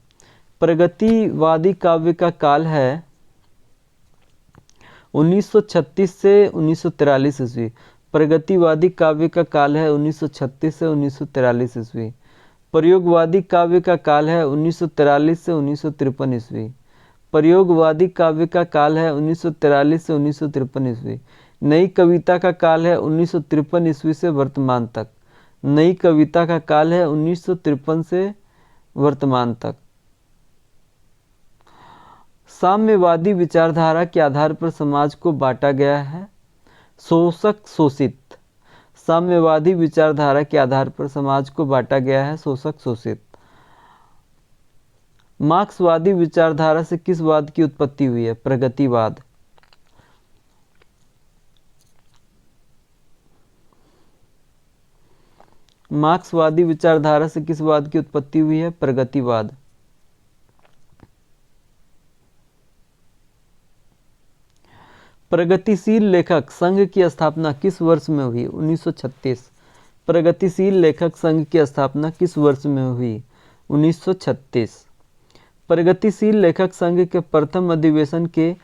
प्रगतिवादी काव्य का काल है 1936 से 1943 ईस्वी। प्रगतिवादी काव्य का काल है 1936 से 1943 ईस्वी। प्रयोगवादी काव्य का काल है 1943 से 1953 ईस्वी। प्रयोगवादी काव्य का काल है 1943 से 1953 ईस्वी। नई कविता का काल है 1953 ईस्वी से वर्तमान तक। नई कविता का काल है 1953 से वर्तमान तक। साम्यवादी विचारधारा के आधार पर समाज को बांटा गया है। शोषक शोषित। साम्यवादी विचारधारा के आधार पर समाज को बांटा गया है। शोषक शोषित। मार्क्सवादी विचारधारा से किस वाद की उत्पत्ति हुई है? प्रगतिवाद। मार्क्सवादी विचारधारा से किस वाद की उत्पत्ति हुई है? प्रगतिवाद। प्रगतिशील लेखक संघ की स्थापना किस वर्ष में हुई? 1936। प्रगतिशील लेखक संघ की स्थापना किस वर्ष में हुई? 1936। प्रगतिशील लेखक संघ के प्रथम अधिवेशन के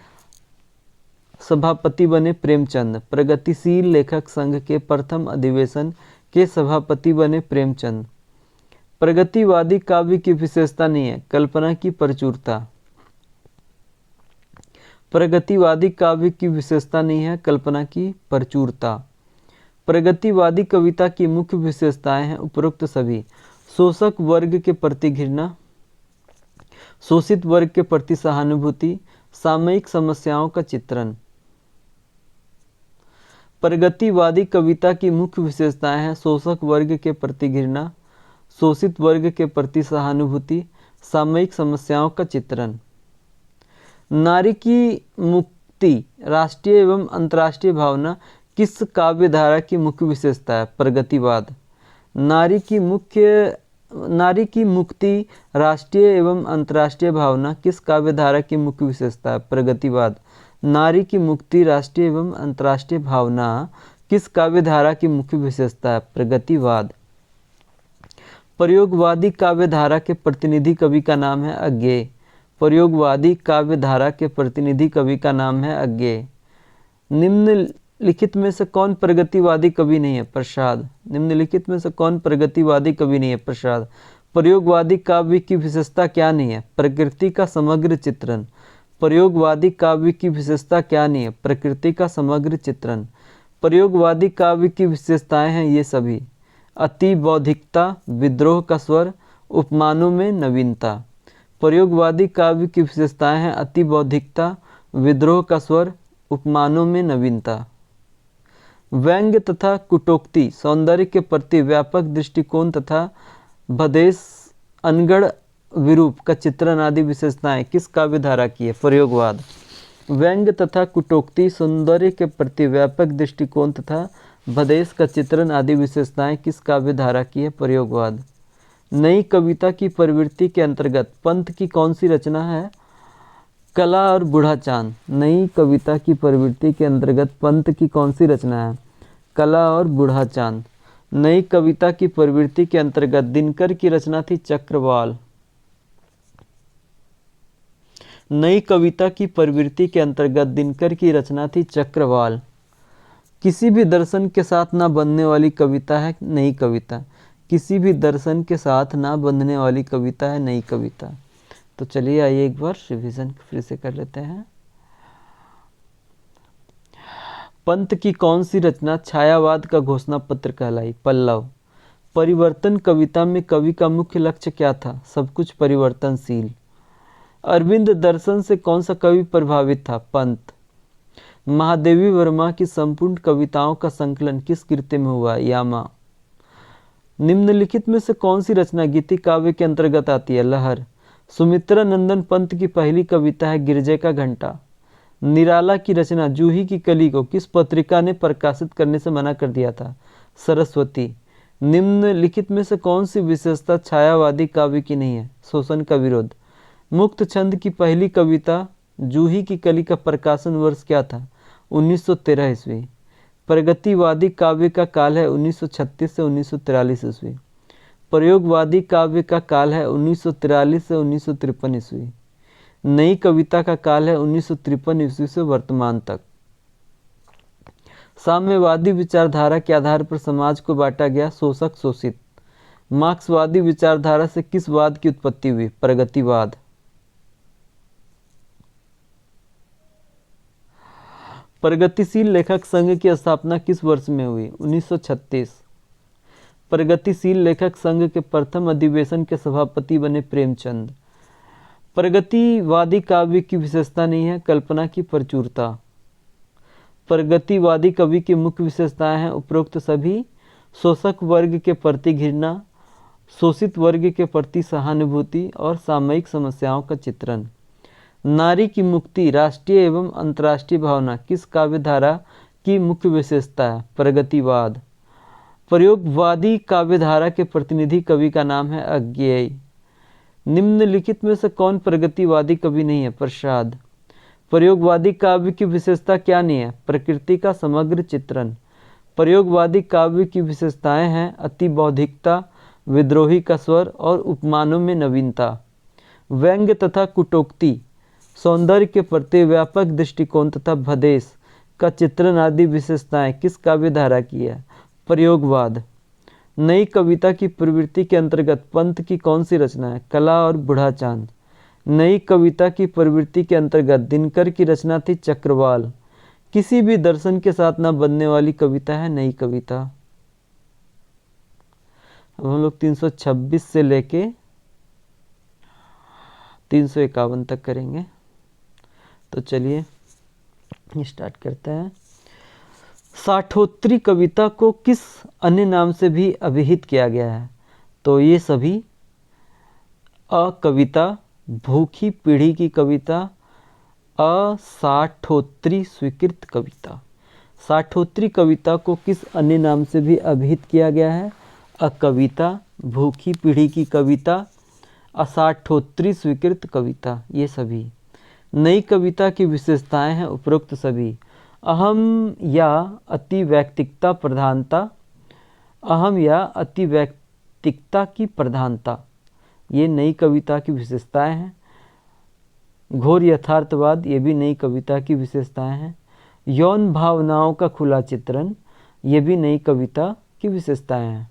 सभापति बने प्रेमचंद। प्रगतिशील लेखक संघ के प्रथम अधिवेशन के सभापति बने प्रेमचंद। प्रगतिवादी काव्य की विशेषता नहीं है, कल्पना की प्रचुरता। प्रगतिवादी काव्य की विशेषता नहीं है, कल्पना की प्रचुरता। प्रगतिवादी कविता की मुख्य विशेषताएं हैं उपरोक्त सभी। शोषक वर्ग के प्रति घृणा, शोषित वर्ग के प्रति सहानुभूति, सामयिक समस्याओं का चित्रण। प्रगतिवादी कविता की मुख्य विशेषताएं हैं शोषक वर्ग के प्रति घृणा, शोषित वर्ग के प्रति सहानुभूति, सामयिक समस्याओं का चित्रण। नारी की मुक्ति राष्ट्रीय एवं अंतर्राष्ट्रीय भावना किस काव्य धारा की मुख्य विशेषता है? प्रगतिवाद। नारी की मुक्ति राष्ट्रीय एवं अंतर्राष्ट्रीय भावना किस काव्य धारा की मुख्य विशेषता है? प्रगतिवाद। नारी की मुक्ति राष्ट्रीय एवं अंतर्राष्ट्रीय भावना किस काव्य धारा की मुख्य विशेषता है? प्रगतिवाद। प्रयोगवादी काव्य धारा के प्रतिनिधि कवि का नाम है अज्ञेय। प्रयोगवादी काव्य धारा के प्रतिनिधि कवि का नाम है अज्ञेय। निम्नलिखित में से कौन प्रगतिवादी कवि नहीं है? प्रसाद। निम्नलिखित में से कौन प्रगतिवादी कवि नहीं है? प्रसाद। प्रयोगवादी काव्य की विशेषता क्या नहीं है? प्रकृति का समग्र चित्रण। प्रयोगवादी काव्य की विशेषता क्या नहीं है? प्रकृति का समग्र चित्रण। प्रयोगवादी काव्य की विशेषताएं हैं ये सभी। अति बौद्धिकता, विद्रोह का स्वर, उपमानों में नवीनता। प्रयोगवादी काव्य की विशेषताएं हैं अति बौद्धिकता, विद्रोह का स्वर, उपमानों में नवीनता। व्यंग्य तथा कुटोक्ति सौंदर्य के प्रति व्यापक दृष्टिकोण तथा भदेश अनगढ़ विरूप का चित्रण आदि विशेषताएं किस काव्य धारा की है? प्रयोगवाद। व्यंग्य तथा कुटोक्ति सौंदर्य के प्रति व्यापक दृष्टिकोण तथा भदेश का चित्रण आदि विशेषताएं किस काव्य धारा की है? प्रयोगवाद। नई कविता की प्रवृत्ति के अंतर्गत पंत की कौन सी रचना है? कला और बूढ़ा चांद। नई कविता की प्रवृत्ति के अंतर्गत पंत की कौन सी रचना है? कला और बूढ़ा चांद। नई कविता की प्रवृत्ति के अंतर्गत दिनकर की रचना थी चक्रवाल। नई कविता की प्रवृत्ति के अंतर्गत दिनकर की रचना थी चक्रवाल। किसी भी दर्शन के साथ ना बंधने वाली कविता है नई कविता। किसी भी दर्शन के साथ ना बंधने वाली कविता है नई कविता। तो चलिए आइए एक बार रिवीजन फिर से कर लेते हैं। पंत की कौन सी रचना छायावाद का घोषणा पत्र कहलाई? पल्लव। परिवर्तन कविता में कवि का मुख्य लक्ष्य क्या था? सब कुछ परिवर्तनशील। अरविंद दर्शन से कौन सा कवि प्रभावित था? पंत। महादेवी वर्मा की संपूर्ण कविताओं का संकलन किस कृति में हुआ? यामा। निम्नलिखित में से कौन सी रचना गीति काव्य के अंतर्गत आती है? लहर। सुमित्रा नंदन पंत की पहली कविता है गिरजे का घंटा। निराला की रचना जूही की कली को किस पत्रिका ने प्रकाशित करने से मना कर दिया था? सरस्वती। निम्नलिखित में से कौन सी विशेषता छायावादी काव्य की नहीं है? शोषण का विरोध। मुक्त छंद की पहली कविता जूही की कली का प्रकाशन वर्ष क्या था? 1913 ईस्वी। प्रगतिवादी काव्य का काल है 1936 से 1943 ईस्वी। प्रयोगवादी काव्य का काल है 1943 से 1953 ईस्वी। नई कविता का काल है 1953 ईस्वी से वर्तमान तक। साम्यवादी विचारधारा के आधार पर समाज को बांटा गया। शोषक शोषित। मार्क्सवादी विचारधारा से किस वाद की उत्पत्ति हुई? प्रगतिवाद। प्रगतिशील लेखक संघ की स्थापना किस वर्ष में हुई? 1936। प्रगतिशील लेखक संघ के प्रथम अधिवेशन के सभापति बने प्रेमचंद। प्रगतिवादी काव्य की विशेषता नहीं है कल्पना की प्रचुरता। प्रगतिवादी कवि की मुख्य विशेषताएं हैं उपरोक्त सभी। शोषक वर्ग के प्रति घृणा, शोषित वर्ग के प्रति सहानुभूति और सामयिक समस्याओं का चित्रण। नारी की मुक्ति राष्ट्रीय एवं अंतर्राष्ट्रीय भावना किस काव्यधारा की मुख्य विशेषता है? प्रगतिवाद। प्रयोगवादी काव्यधारा के प्रतिनिधि कवि का नाम है अज्ञेय। निम्नलिखित में से कौन प्रगतिवादी कवि नहीं है? प्रसाद। प्रयोगवादी काव्य की विशेषता क्या नहीं है? प्रकृति का समग्र चित्रण। प्रयोगवादी काव्य की विशेषताएं हैं अति बौद्धिकता, विद्रोही का स्वर और उपमानों में नवीनता। व्यंग्य तथा कुटोक्ति, सौंदर्य के प्रति व्यापक दृष्टिकोण तथा भदेश का चित्रण आदि विशेषताएं किस काव्यधारा की है? प्रयोगवाद। नई कविता की प्रवृत्ति के अंतर्गत पंत की कौन सी रचना है? कला और बूढ़ा चांद। नई कविता की प्रवृत्ति के अंतर्गत दिनकर की रचना थी चक्रवाल। किसी भी दर्शन के साथ न बनने वाली कविता है नई कविता। अब हम लोग 326 से लेके 351 तक करेंगे। तो चलिए स्टार्ट करते हैं। साठोत्तरी कविता को किस अन्य नाम से भी अभिहित किया गया है? तो ये सभी अकविता, भूखी पीढ़ी की कविता, असाठोत्तरी स्वीकृत कविता। साठोत्तरी कविता को किस अन्य नाम से भी अभिहित किया गया है? अकविता, भूखी पीढ़ी की कविता, असाठोत्तरी स्वीकृत कविता, ये सभी। नई कविता की विशेषताएं हैं उपरोक्त सभी। अहम या अति वैयक्तिकता प्रधानता, अहम या अति वैयक्तिकता की प्रधानता, ये नई कविता की विशेषताएं हैं। घोर यथार्थवाद, ये भी नई कविता की विशेषताएं हैं। यौन भावनाओं का खुला चित्रण, ये भी नई कविता की विशेषताएं हैं।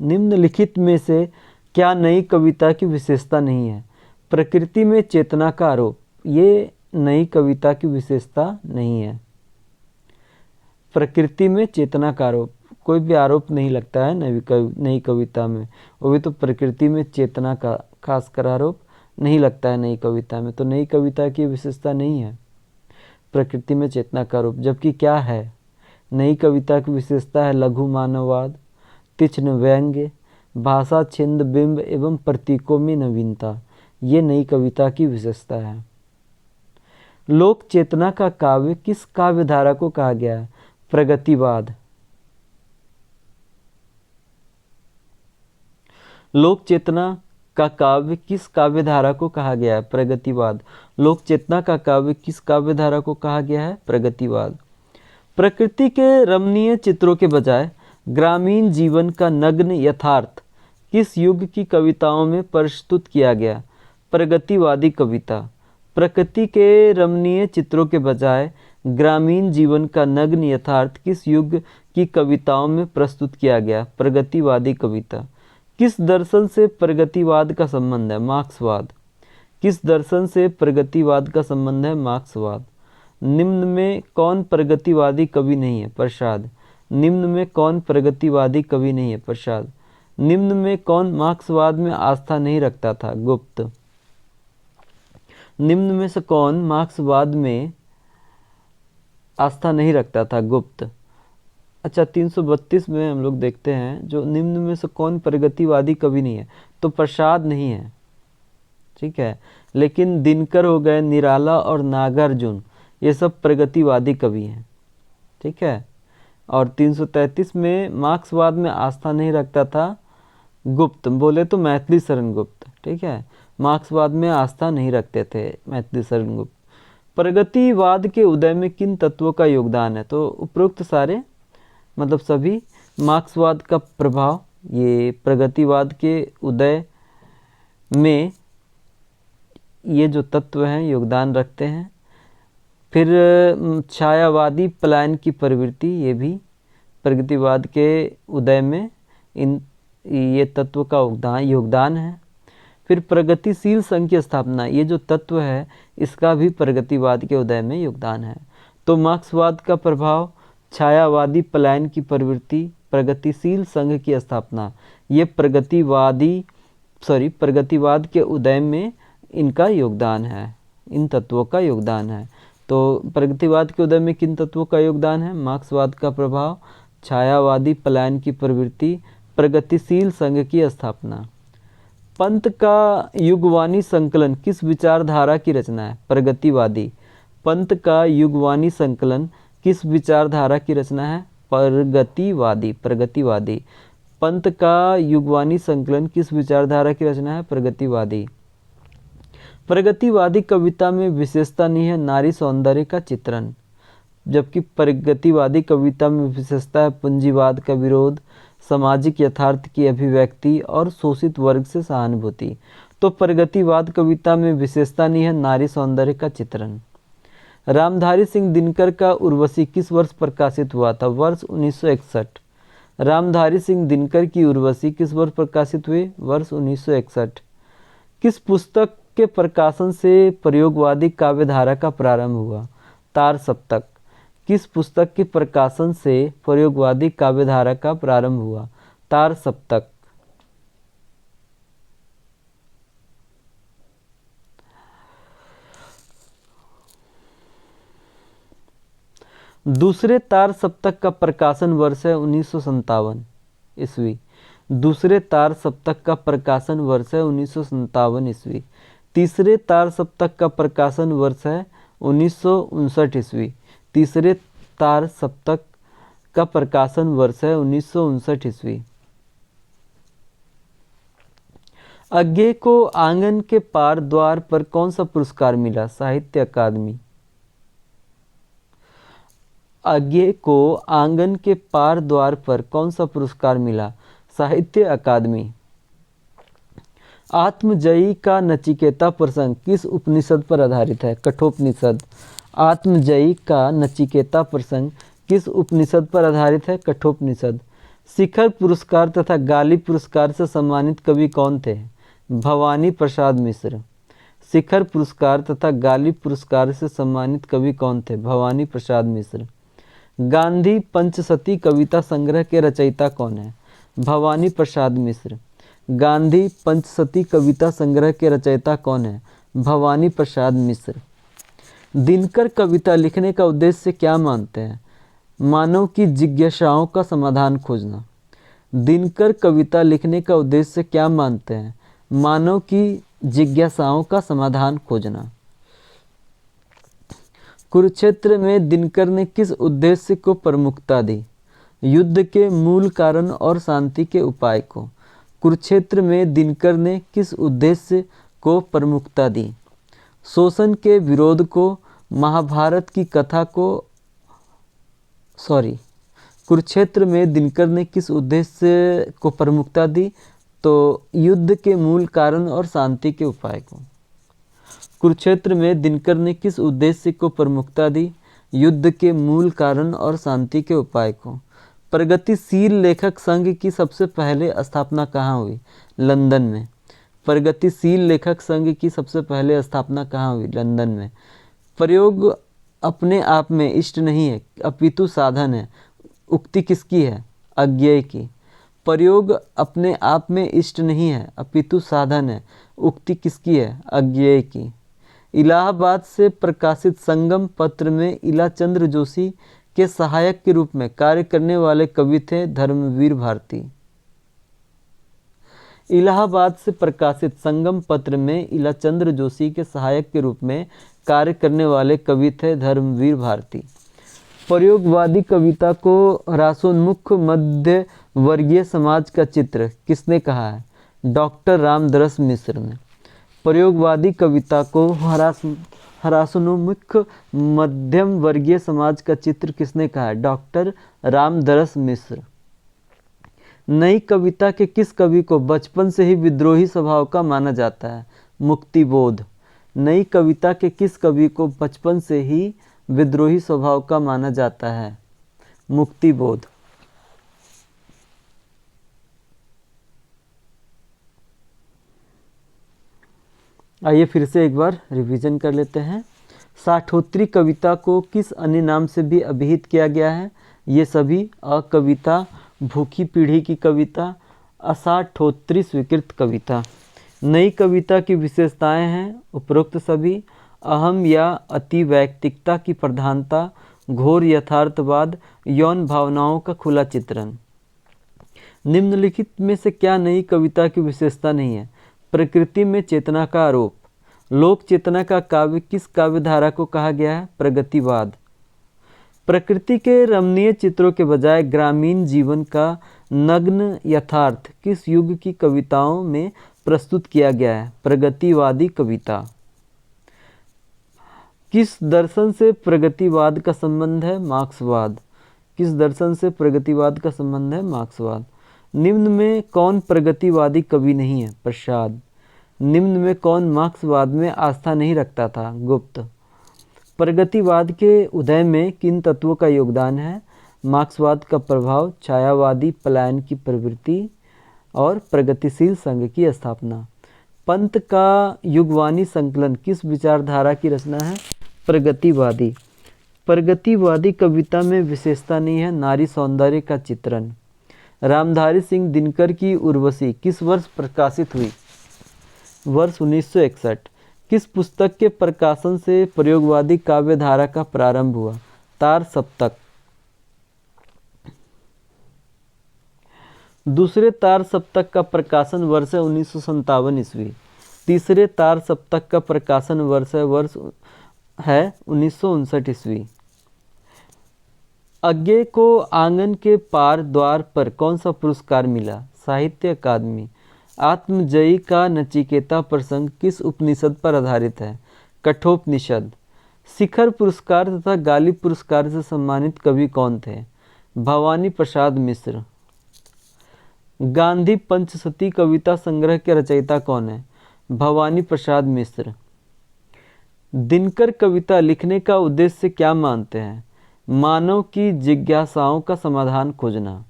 निम्नलिखित में से क्या नई कविता की विशेषता नहीं है? प्रकृति में चेतना का आरोप, ये नई कविता की विशेषता नहीं है। प्रकृति में चेतना का आरोप, कोई भी आरोप नहीं लगता है नई कविता में, वो भी तो प्रकृति में चेतना का खासकर आरोप नहीं लगता है नई कविता में। तो नई कविता की विशेषता नहीं है प्रकृति में चेतना का आरोप। जबकि क्या है? नई कविता की विशेषता है लघु मानववाद, तीक्ष्ण व्यंग्य, भाषा, छंद, बिंब एवं प्रतीकों में नवीनता, ये नई कविता की विशेषता है। लोक चेतना का काव्य किस काव्यधारा को कहा गया है? प्रगतिवाद। लोक चेतना का काव्य किस काव्यधारा को कहा गया है? प्रगतिवाद। लोक चेतना का काव्य किस काव्यधारा को कहा गया है? प्रगतिवाद। प्रकृति के रमणीय चित्रों के बजाय ग्रामीण जीवन का नग्न यथार्थ किस युग की कविताओं में प्रस्तुत किया गया? प्रगतिवादी कविता। प्रकृति के रमणीय चित्रों के बजाय ग्रामीण जीवन का नग्न यथार्थ किस युग की कविताओं में प्रस्तुत किया गया? प्रगतिवादी कविता। किस दर्शन से प्रगतिवाद का संबंध है? मार्क्सवाद। किस दर्शन से प्रगतिवाद का संबंध है? मार्क्सवाद। निम्न में कौन प्रगतिवादी कवि नहीं है? प्रसाद। निम्न में कौन प्रगतिवादी कवि नहीं है? प्रसाद। निम्न में कौन मार्क्सवाद में आस्था नहीं रखता था? गुप्त। निम्न में से कौन मार्क्सवाद में आस्था नहीं रखता था? गुप्त। अच्छा, 332 में हम लोग देखते हैं जो निम्न में से कौन प्रगतिवादी कवि नहीं है, तो प्रसाद नहीं है, ठीक है, लेकिन दिनकर हो गए, निराला और नागार्जुन, ये सब प्रगतिवादी कवि हैं, ठीक है। और 333 में मार्क्सवाद में आस्था नहीं रखता था गुप्त, बोले तो मैथिली शरण गुप्त, ठीक है, मार्क्सवाद में आस्था नहीं रखते थे मैथिली शरण गुप्त। प्रगतिवाद के उदय में किन तत्वों का योगदान है? तो उपरोक्त सारे, मतलब सभी मार्क्सवाद का प्रभाव ये प्रगतिवाद के उदय में ये जो तत्व हैं योगदान रखते हैं। फिर छायावादी पलायन की प्रवृत्ति, ये भी प्रगतिवाद के उदय में ये तत्व का योगदान है। फिर प्रगतिशील संघ की स्थापना, ये जो तत्व है इसका भी प्रगतिवाद के उदय में योगदान है। तो मार्क्सवाद का प्रभाव, छायावादी पलायन की प्रवृत्ति, प्रगतिशील संघ की स्थापना, ये प्रगतिवाद के उदय में इनका योगदान है, इन तत्वों का योगदान है। तो प्रगतिवाद के उदय में किन तत्वों का योगदान है? मार्क्सवाद का प्रभाव, छायावादी पलायन की प्रवृत्ति, प्रगतिशील संघ की स्थापना। पंत का युगवाणी संकलन किस विचारधारा की रचना है? प्रगतिवादी। पंत का युगवाणी संकलन किस विचारधारा की रचना है? प्रगतिवादी। प्रगतिवादी। पंत का युगवाणी संकलन किस विचारधारा की रचना है? प्रगतिवादी। प्रगतिवादी कविता में विशेषता नहीं है नारी सौंदर्य का चित्रण, जबकि प्रगतिवादी कविता में विशेषता है पूंजीवाद का विरोध, सामाजिक यथार्थ की अभिव्यक्ति और शोषित वर्ग से सहानुभूति। तो प्रगतिवाद कविता में विशेषता नहीं है नारी सौंदर्य का चित्रण। रामधारी सिंह दिनकर का उर्वशी किस वर्ष प्रकाशित हुआ था? वर्ष 1961। रामधारी सिंह दिनकर की उर्वशी किस वर्ष प्रकाशित हुई? वर्ष 1961। किस पुस्तक के प्रकाशन से प्रयोगवादी काव्यधारा का प्रारंभ हुआ? तार सप्तक। किस पुस्तक के प्रकाशन से प्रयोगवादी काव्यधारा का प्रारंभ हुआ? तार सप्तक। दूसरे तार सप्तक का प्रकाशन वर्ष है 1957 ईस्वी। दूसरे तार सप्तक का प्रकाशन वर्ष है 1957 ईस्वी। तीसरे तार सप्तक का प्रकाशन वर्ष है 1959 ईस्वी। तीसरे तार सप्तक का प्रकाशन वर्ष है 1959 ईस्वी। अज्ञे को आंगन के पार द्वार पर कौन सा पुरस्कार मिला? साहित्य अकादमी। अज्ञे को आंगन के पार द्वार पर कौन सा पुरस्कार मिला? साहित्य अकादमी। आत्मजयी का नचिकेता प्रसंग किस उपनिषद पर आधारित है? कठोपनिषद। आत्मजयी का नचिकेता प्रसंग किस उपनिषद पर आधारित है? कठोपनिषद। शिखर पुरस्कार तथा गाली पुरस्कार से सम्मानित कवि कौन थे? भवानी प्रसाद मिश्र। शिखर पुरस्कार तथा गाली पुरस्कार से सम्मानित कवि कौन थे? भवानी प्रसाद मिश्र। गांधी पंचशती कविता संग्रह के रचयिता कौन है? भवानी प्रसाद मिश्र। गांधी पंचशती कविता संग्रह के रचयिता कौन है? भवानी प्रसाद मिश्र। दिनकर कविता लिखने का उद्देश्य क्या मानते हैं? मानव की जिज्ञासाओं का समाधान खोजना। दिनकर कविता लिखने का उद्देश्य क्या मानते हैं? मानव की जिज्ञासाओं का समाधान खोजना। कुरुक्षेत्र में दिनकर ने किस उद्देश्य को प्रमुखता दी? युद्ध के मूल कारण और शांति के उपाय को। कुरुक्षेत्र में दिनकर ने किस उद्देश्य को प्रमुखता दी? शोषण के विरोध को, महाभारत की कथा को। कुरुक्षेत्र में दिनकर ने किस उद्देश्य को प्रमुखता दी? तो युद्ध के मूल कारण और शांति के उपाय को। कुरुक्षेत्र में दिनकर ने किस उद्देश्य को प्रमुखता दी? युद्ध के मूल कारण और शांति के उपाय को। प्रगतिशील लेखक संघ की सबसे पहले स्थापना कहाँ हुई? लंदन में। प्रगतिशील लेखक संघ की सबसे पहले स्थापना कहाँ हुई? लंदन में। प्रयोग अपने आप में इष्ट नहीं है अपितु साधन है, उक्ति किसकी है? अज्ञेय की। प्रयोग अपने आप में इष्ट नहीं है अपितु साधन है। उक्ति किसकी है? अज्ञेय की। इलाहाबाद से प्रकाशित संगम पत्र में इलाचंद्र जोशी के सहायक के रूप में कार्य करने वाले कवि थे धर्मवीर भारती। इलाहाबाद से प्रकाशित संगम पत्र में इलाचंद्र जोशी के सहायक के रूप में कार्य करने वाले कवि थे धर्मवीर भारती। प्रयोगवादी कविता को ह्रासोन्मुख मध्य वर्गीय समाज का चित्र किसने कहा है? डॉक्टर रामदरस मिश्र ने। प्रयोगवादी कविता को ह्रासोन्मुख मध्यम वर्गीय समाज का चित्र किसने कहा है? डॉक्टर रामदरस मिश्र। नई कविता के किस कवि को बचपन से ही विद्रोही स्वभाव का माना जाता है? मुक्तिबोध। नई कविता के किस कवि को बचपन से ही विद्रोही स्वभाव का माना जाता है? मुक्तिबोध। आइए फिर से एक बार रिवीजन कर लेते हैं। साठोत्री कविता को किस अन्य नाम से भी अभिहित किया गया है? ये सभी अकविता, भूखी पीढ़ी की कविता, असाठोत्री स्वीकृत कविता। नई कविता की विशेषताएं हैं उपरोक्त सभी। अहम या अति वैयक्तिकता की प्रधानता, घोर यथार्थवाद, यौन भावनाओं का खुला चित्रण। निम्नलिखित में से क्या नई कविता की विशेषता नहीं है? प्रकृति में चेतना का आरोप। लोक चेतना का काव्य किस काव्य धारा को कहा गया है? प्रगतिवाद। प्रकृति के रमणीय चित्रों के बजाय ग्रामीण जीवन का नग्न यथार्थ किस युग की कविताओं में प्रस्तुत किया गया है? प्रगतिवादी कविता। किस दर्शन से प्रगतिवाद का संबंध है? मार्क्सवाद। किस दर्शन से प्रगतिवाद का संबंध है? मार्क्सवाद। निम्न में कौन प्रगतिवादी कवि नहीं है? प्रसाद। निम्न में कौन मार्क्सवाद में आस्था नहीं रखता था? गुप्त। प्रगतिवाद के उदय में किन तत्वों का योगदान है? मार्क्सवाद का प्रभाव, छायावादी पलायन की प्रवृत्ति और प्रगतिशील संघ की स्थापना। पंत का युगवानी संकलन किस विचारधारा की रचना है? प्रगतिवादी। प्रगतिवादी कविता में विशेषता नहीं है नारी सौंदर्य का चित्रण। रामधारी सिंह दिनकर की उर्वशी किस वर्ष प्रकाशित हुई? वर्ष 1961। किस पुस्तक के प्रकाशन से प्रयोगवादी काव्य धारा का प्रारंभ हुआ? तार सप्तक। दूसरे तार सप्तक का प्रकाशन वर्ष है 1957 ईस्वी। तीसरे तार सप्तक का प्रकाशन वर्ष है 1959 ईस्वी। अज्ञेय को आंगन के पार द्वार पर कौन सा पुरस्कार मिला? साहित्य अकादमी। आत्मजयी का नचिकेता प्रसंग किस उपनिषद पर आधारित है? कठोपनिषद। शिखर पुरस्कार तथा गालिब पुरस्कार से सम्मानित कवि कौन थे? भवानी प्रसाद मिश्र। गांधी पंचशती कविता संग्रह के रचयिता कौन है? भवानी प्रसाद मिश्र। दिनकर कविता लिखने का उद्देश्य क्या मानते हैं? मानव की जिज्ञासाओं का समाधान खोजना।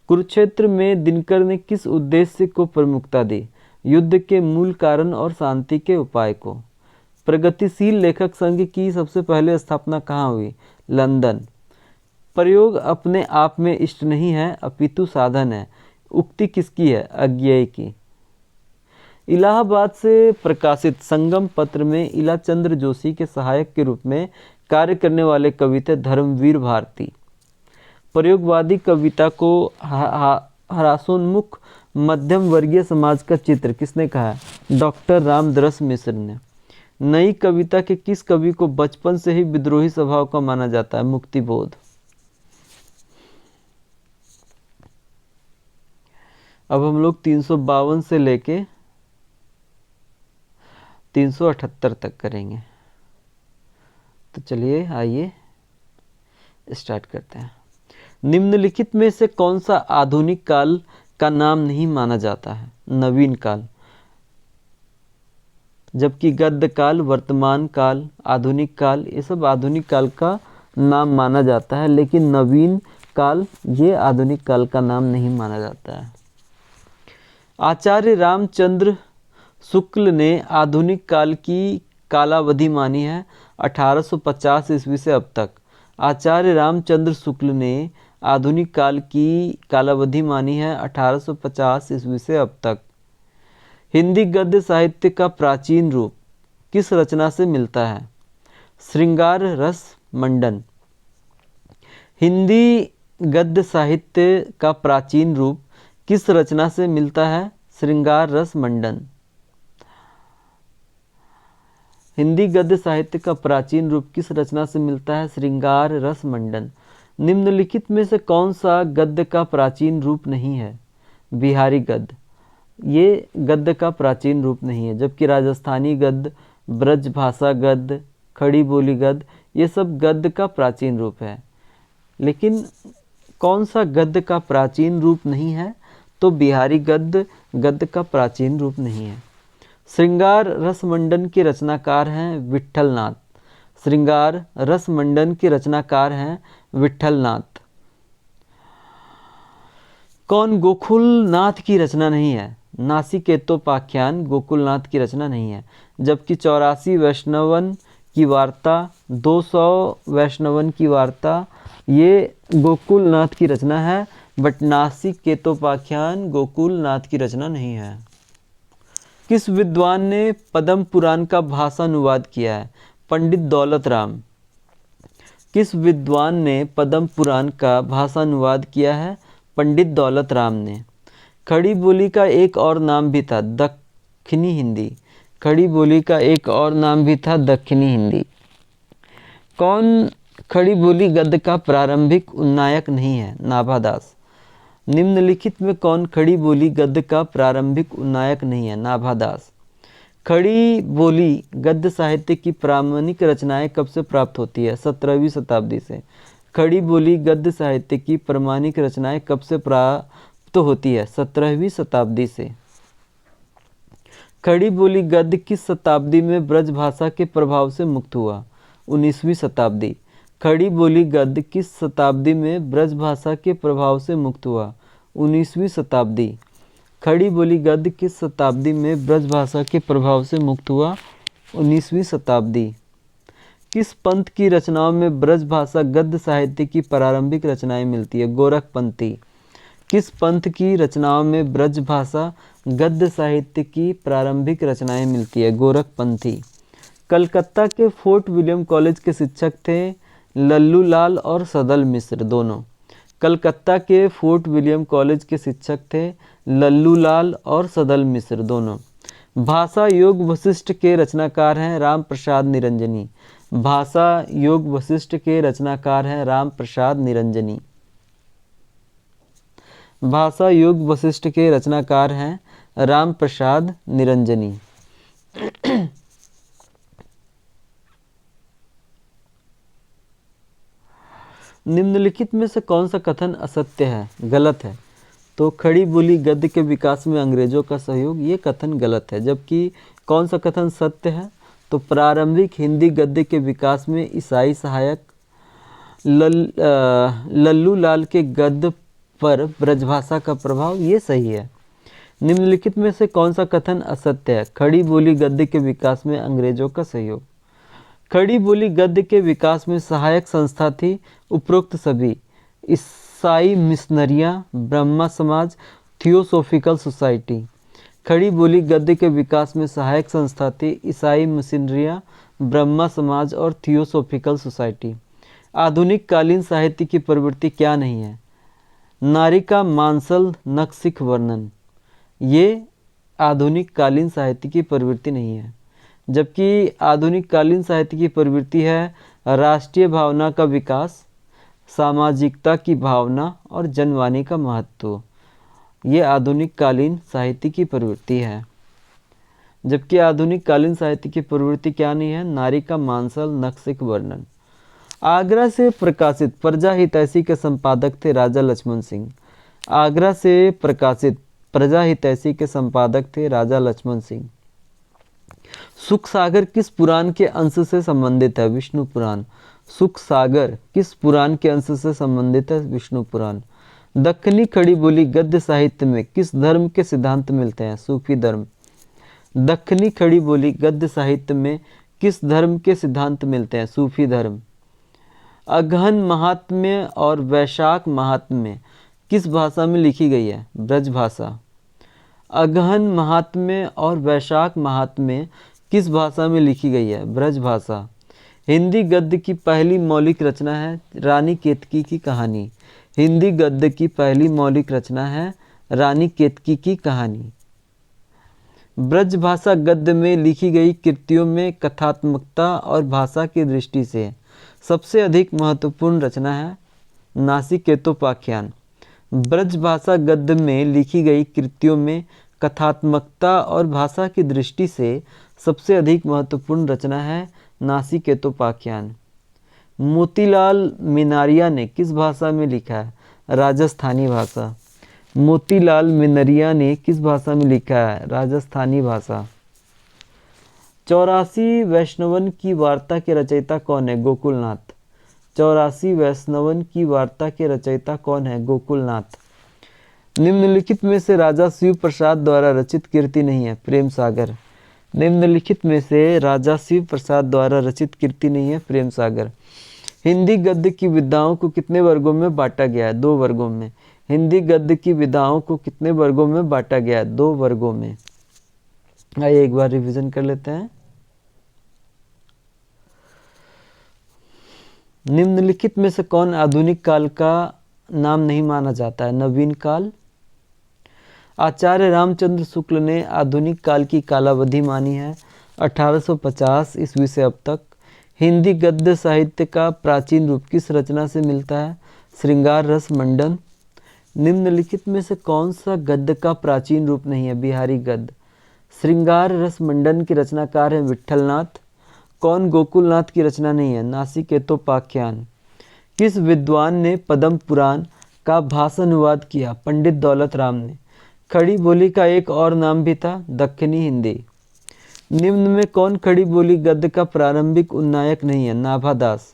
कुरुक्षेत्र में दिनकर ने किस उद्देश्य को प्रमुखता दी? युद्ध के मूल कारण और शांति के उपाय को। प्रगतिशील लेखक संघ की सबसे पहले स्थापना कहाँ हुई? लंदन। प्रयोग अपने आप में इष्ट नहीं है अपितु साधन है। उक्ति किसकी है? अज्ञेय की। इलाहाबाद से प्रकाशित संगम पत्र में इलाचंद्र जोशी के सहायक के रूप में कार्य करने वाले कवि थे धर्मवीर भारती। प्रयोगवादी कविता को ह्रासोन्मुख मध्यम वर्गीय समाज का चित्र किसने कहा है? डॉक्टर रामदरस मिश्र ने। नई कविता के किस कवि को बचपन से ही विद्रोही स्वभाव का माना जाता है? मुक्तिबोध। अब हम लोग 352 से लेके 378 तक करेंगे। तो चलिए आइए स्टार्ट करते हैं। निम्नलिखित में से कौन सा आधुनिक काल का नाम नहीं माना जाता है? नवीन काल। जबकि गद्य काल, वर्तमान काल, आधुनिक काल ये सब आधुनिक काल का नाम माना जाता है, लेकिन नवीन काल ये आधुनिक काल का नाम नहीं माना जाता है। आचार्य रामचंद्र शुक्ल ने आधुनिक काल की कालावधि मानी है 1850 ईस्वी से अब तक। आचार्य रामचंद्र शुक्ल ने आधुनिक काल की कालावधि मानी है 1850 ईस्वी से अब तक। हिंदी गद्य साहित्य का प्राचीन रूप किस रचना से मिलता है? श्रृंगार रस मंडन। हिंदी गद्य साहित्य का प्राचीन रूप किस रचना से मिलता है? श्रृंगार रस मंडन। हिंदी गद्य साहित्य का प्राचीन रूप किस रचना से मिलता है? श्रृंगार रस मंडन। निम्नलिखित में से कौन सा गद्य का प्राचीन रूप नहीं है? बिहारी गद्य, ये गद्य का प्राचीन रूप नहीं है, जबकि राजस्थानी गद्य, ब्रजभाषा गद्य, खड़ी बोली गद्य, ये सब गद्य का प्राचीन रूप है। लेकिन कौन सा गद्य का प्राचीन रूप नहीं है? तो बिहारी गद्य गद्य का प्राचीन रूप नहीं है। श्रृंगार रस मंडन के रचनाकार हैं विट्ठलनाथ। श्रृंगार रस मंडन के रचनाकार हैं विट्ठलनाथ। कौन गोकुलनाथ की रचना नहीं है? नासिकेतोपाख्यान गोकुलनाथ की रचना नहीं है, जबकि 84 वैष्णवन की वार्ता, 200 वैष्णवन की वार्ता, ये गोकुलनाथ की रचना है, बट नासिकेतोपाख्यान गोकुलनाथ की रचना नहीं है। किस विद्वान ने पद्म पुराण का भाषानुवाद किया है? पंडित दौलत राम। किस विद्वान ने पद्म पुराण का भाषानुवाद किया है? पंडित दौलत राम ने। खड़ी बोली का एक और नाम भी था दक्षिणी हिंदी। खड़ी बोली का एक और नाम भी था दक्षिणी हिंदी। कौन खड़ी बोली गद्य का प्रारंभिक उन्नायक नहीं है? नाभादास। निम्नलिखित में कौन खड़ी बोली गद्य का प्रारंभिक उन्नायक नहीं है? नाभादास। खड़ी बोली गद्य साहित्य की प्रामाणिक रचनाएं कब से प्राप्त होती है? 17वीं शताब्दी से। खड़ी बोली गद्य साहित्य की प्रामाणिक रचनाएं कब से प्राप्त होती है? 17वीं शताब्दी से। खड़ी बोली गद्य किस शताब्दी में ब्रजभाषा के प्रभाव से मुक्त हुआ? 19वीं शताब्दी। खड़ी बोली गद्य किस शताब्दी में ब्रजभाषा के प्रभाव से मुक्त हुआ? 19वीं शताब्दी। खड़ी बोली गद्य किस शताब्दी में ब्रजभाषा के प्रभाव से मुक्त हुआ? 19वीं शताब्दी। किस पंथ की रचनाओं में ब्रजभाषा गद्य साहित्य की प्रारंभिक रचनाएं मिलती है? गोरखपंथी। किस पंथ की रचनाओं में ब्रजभाषा गद्य साहित्य की प्रारंभिक रचनाएं मिलती है? गोरखपंथी। कलकत्ता के फोर्ट विलियम कॉलेज के शिक्षक थे लल्लू लाल और सदल मिश्र दोनों। कलकत्ता के फोर्ट विलियम कॉलेज के शिक्षक थे लल्लू लाल और सदल मिश्र दोनों। भाषा योग वशिष्ठ के रचनाकार हैं राम प्रसाद निरंजनी। भाषा योग वशिष्ठ के रचनाकार हैं राम प्रसाद निरंजनी। भाषा योग वशिष्ठ के रचनाकार हैं राम प्रसाद निरंजनी। निम्नलिखित में से कौन सा कथन असत्य है? गलत है। तो खड़ी बोली गद्य के विकास में अंग्रेजों का सहयोग, ये कथन गलत है। जबकि कौन सा कथन सत्य है? तो प्रारंभिक हिंदी गद्य के विकास में ईसाई सहायक लल्लू लाल के गद्य पर ब्रजभाषा का प्रभाव, ये सही है। निम्नलिखित में से कौन सा कथन असत्य है? खड़ी बोली गद्य के विकास में अंग्रेजों का सहयोग। खड़ी बोली गद्य के विकास में सहायक संस्था थी उपरोक्त सभी: ईसाई मिशनरियां, ब्रह्मा समाज, थियोसोफिकल सोसाइटी। खड़ी बोली गद्य के विकास में सहायक संस्था थी ईसाई मिशनरियां, ब्रह्मा समाज और थियोसोफिकल सोसाइटी। आधुनिक कालीन साहित्य की प्रवृत्ति क्या नहीं है? नारी का मांसल नक्सिक वर्णन, ये आधुनिक कालीन साहित्य की प्रवृत्ति नहीं है। जबकि आधुनिक कालीन साहित्य की प्रवृत्ति है राष्ट्रीय भावना का विकास, सामाजिकता की भावना और जनवाणी का महत्व, ये आधुनिक कालीन साहित्य की प्रवृत्ति है। जबकि आधुनिक कालीन साहित्य की प्रवृत्ति क्या नहीं है? नारी का मांसल नक्सिक वर्णन। आगरा से प्रकाशित प्रजा हितैषी के संपादक थे राजा लक्ष्मण सिंह। आगरा से प्रकाशित प्रजा हितैषी के संपादक थे राजा लक्ष्मण सिंह। सुख सागर किस पुराण के अंश से संबंधित है? विष्णु पुराण। सुख सागर किस पुराण के अंश से संबंधित है? विष्णु पुराण। दक्खनी खड़ी बोली गद्य साहित्य में किस धर्म के सिद्धांत मिलते हैं? सूफी धर्म। दक्खनी खड़ी बोली गद्य साहित्य में किस धर्म के सिद्धांत मिलते हैं? सूफी धर्म। अगहन महात्म्य और वैशाख महात्म्य किस भाषा में लिखी गई है? ब्रज भाषा। अगहन महात्म्य और वैशाख महात्म्य किस भाषा में लिखी गई है? ब्रज भाषा। हिंदी गद्य की पहली मौलिक रचना है रानी केतकी की कहानी। हिंदी गद्य की पहली मौलिक रचना है रानी केतकी की कहानी। ब्रज भाषा गद्य में लिखी गई कृतियों में कथात्मकता और भाषा की दृष्टि से सबसे अधिक महत्वपूर्ण रचना है नासिकेतोपाख्यान। ब्रज भाषा गद्य में लिखी गई कृतियों में कथात्मकता और भाषा की दृष्टि से सबसे अधिक महत्वपूर्ण रचना है नासिकेतोपाख्यान। मोतीलाल मिनारिया ने किस भाषा में लिखा है? राजस्थानी भाषा। मोतीलाल मिनारिया ने किस भाषा में लिखा है? राजस्थानी भाषा। 84 वैष्णवन की वार्ता के रचयिता कौन है? गोकुलनाथ। 84 वैष्णवन की वार्ता के रचयिता कौन है? गोकुलनाथ। निम्नलिखित में से राजा शिव प्रसाद द्वारा रचित कृति नहीं है? प्रेम सागर। निम्नलिखित में से राजा शिव प्रसाद द्वारा रचित कृति नहीं है? प्रेम सागर। हिंदी गद्य की विधाओं को कितने वर्गों में बांटा गया है? 2 वर्गों में। हिंदी गद्य की विधाओं को कितने वर्गों में बांटा गया है? 2 वर्गों में। आइए एक बार रिवीजन कर लेते हैं। निम्नलिखित में से कौन आधुनिक काल का नाम नहीं माना जाता है? नवीन काल। आचार्य रामचंद्र शुक्ल ने आधुनिक काल की कालावधि मानी है 1850 ईस्वी से अब तक। हिंदी गद्य साहित्य का प्राचीन रूप किस रचना से मिलता है? श्रृंगार रस मंडन। निम्नलिखित में से कौन सा गद्य का प्राचीन रूप नहीं है? बिहारी गद्य। श्रृंगार रस मंडन के रचनाकार हैं विट्ठलनाथ। कौन गोकुलनाथ की रचना नहीं है? नासिकेतोपाख्यान। किस विद्वान ने पद्म पुराण का भाषानुवाद किया? पंडित दौलत राम ने। खड़ी बोली का एक और नाम भी था दक्खनी हिंदी। निम्न में कौन खड़ी बोली गद्य का प्रारंभिक उन्नायक नहीं है? नाभादास।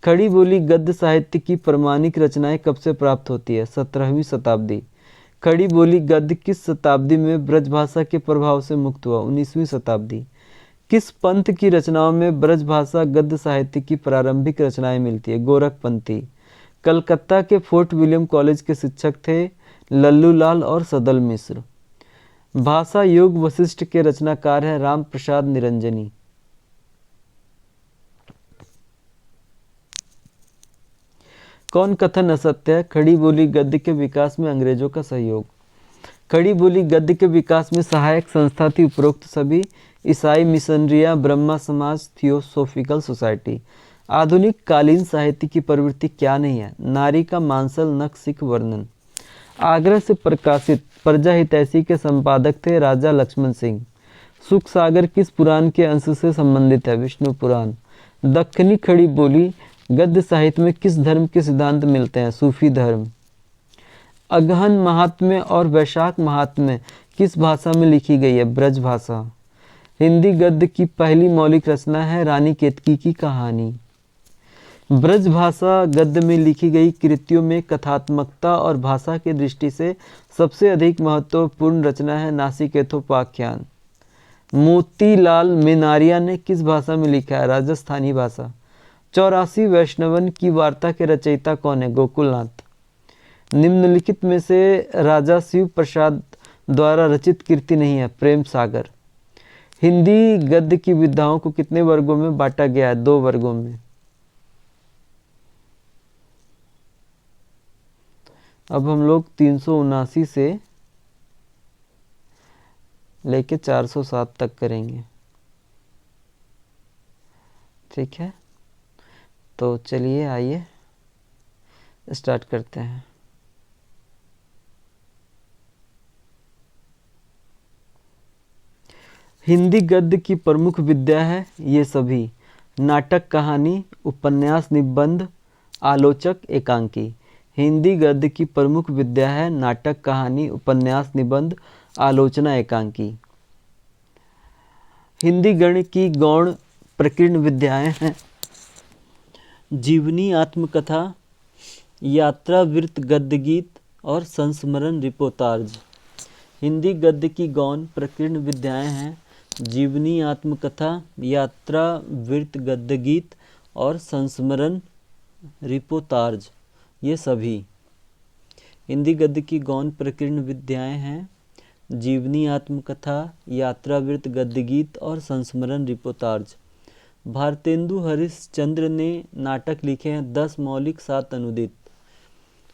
खड़ी बोली गद्य साहित्य की प्रमाणिक रचनाएं कब से प्राप्त होती है? 17वीं शताब्दी। खड़ी बोली गद्य किस शताब्दी में ब्रज भाषा के प्रभाव से मुक्त हुआ? 19वीं शताब्दी। किस पंथ की रचनाओं में ब्रज भाषा गद्य साहित्य की प्रारंभिक रचनाएं मिलती है? गोरखपंथी। कलकत्ता के फोर्ट विलियम कॉलेज के शिक्षक थे लल्लूलाल और सदल मिश्र। भाषा योग वशिष्ठ के रचनाकार हैं राम प्रसाद निरंजनी। कौन कथन असत्य है? खड़ी बोली गद्य के विकास में अंग्रेजों का सहयोग। खड़ी बोली गद्य के विकास में सहायक संस्था थी उपरोक्त सभी ईसाई मिशनरियां, ब्रह्मा समाज, थियोसोफिकल सोसाइटी। आधुनिक कालीन साहित्य की प्रवृत्ति क्या नहीं है? नारी का मांसल नख सिख वर्णन। आगरा से प्रकाशित प्रजा हितैषी के संपादक थे राजा लक्ष्मण सिंह। सुख सागर किस पुराण के अंश से संबंधित है? विष्णु पुराण। दक्खनी खड़ी बोली गद्य साहित्य में किस धर्म के सिद्धांत मिलते हैं? सूफी धर्म। अगहन महात्म्य और वैशाख महात्म्य किस भाषा में लिखी गई है? ब्रज भाषा। हिंदी गद्य की पहली मौलिक रचना है रानी केतकी की कहानी। ब्रज भाषा गद्य में लिखी गई कृतियों में कथात्मकता और भाषा की दृष्टि से सबसे अधिक महत्वपूर्ण रचना है नासिकेतोपाख्यान। मोतीलाल मिनारिया ने किस भाषा में लिखा है? राजस्थानी भाषा। 84 वैष्णवन की वार्ता के रचयिता कौन है? गोकुलनाथ। निम्नलिखित में से राजा शिव प्रसाद द्वारा रचित कृति नहीं है? प्रेम सागर। हिंदी गद्य की विधाओं को कितने वर्गों में बांटा गया है? 2 वर्गों में। अब हम लोग 379 से लेके 407 तक करेंगे। ठीक है, तो चलिए आइए स्टार्ट करते हैं। हिंदी गद्य की प्रमुख विद्या है ये सभी: नाटक, कहानी, उपन्यास, निबंध, आलोचक, एकांकी। हिंदी गद्य की प्रमुख विद्या है नाटक, कहानी, उपन्यास, निबंध, आलोचना, एकांकी। हिंदी गण की गौण प्रकीर्ण विद्याएं हैं जीवनी, आत्मकथा, यात्रा वृत्त, गद्य गीत और संस्मरण रिपोर्टाज। हिंदी गद्य की गौण प्रकीर्ण विद्याएं हैं जीवनी, आत्मकथा, यात्रा वृत्त, गद्य गीत और संस्मरण रिपोर्ताज, ये सभी। हिंदी गद्य की गौण प्रकीर्ण विधाएं हैं जीवनी, आत्मकथा, यात्रावृत्त, गद्य गीत और संस्मरण रिपोर्ताज। भारतेंदु हरिश्चंद्र ने नाटक लिखे हैं 10 मौलिक 7 अनुदित।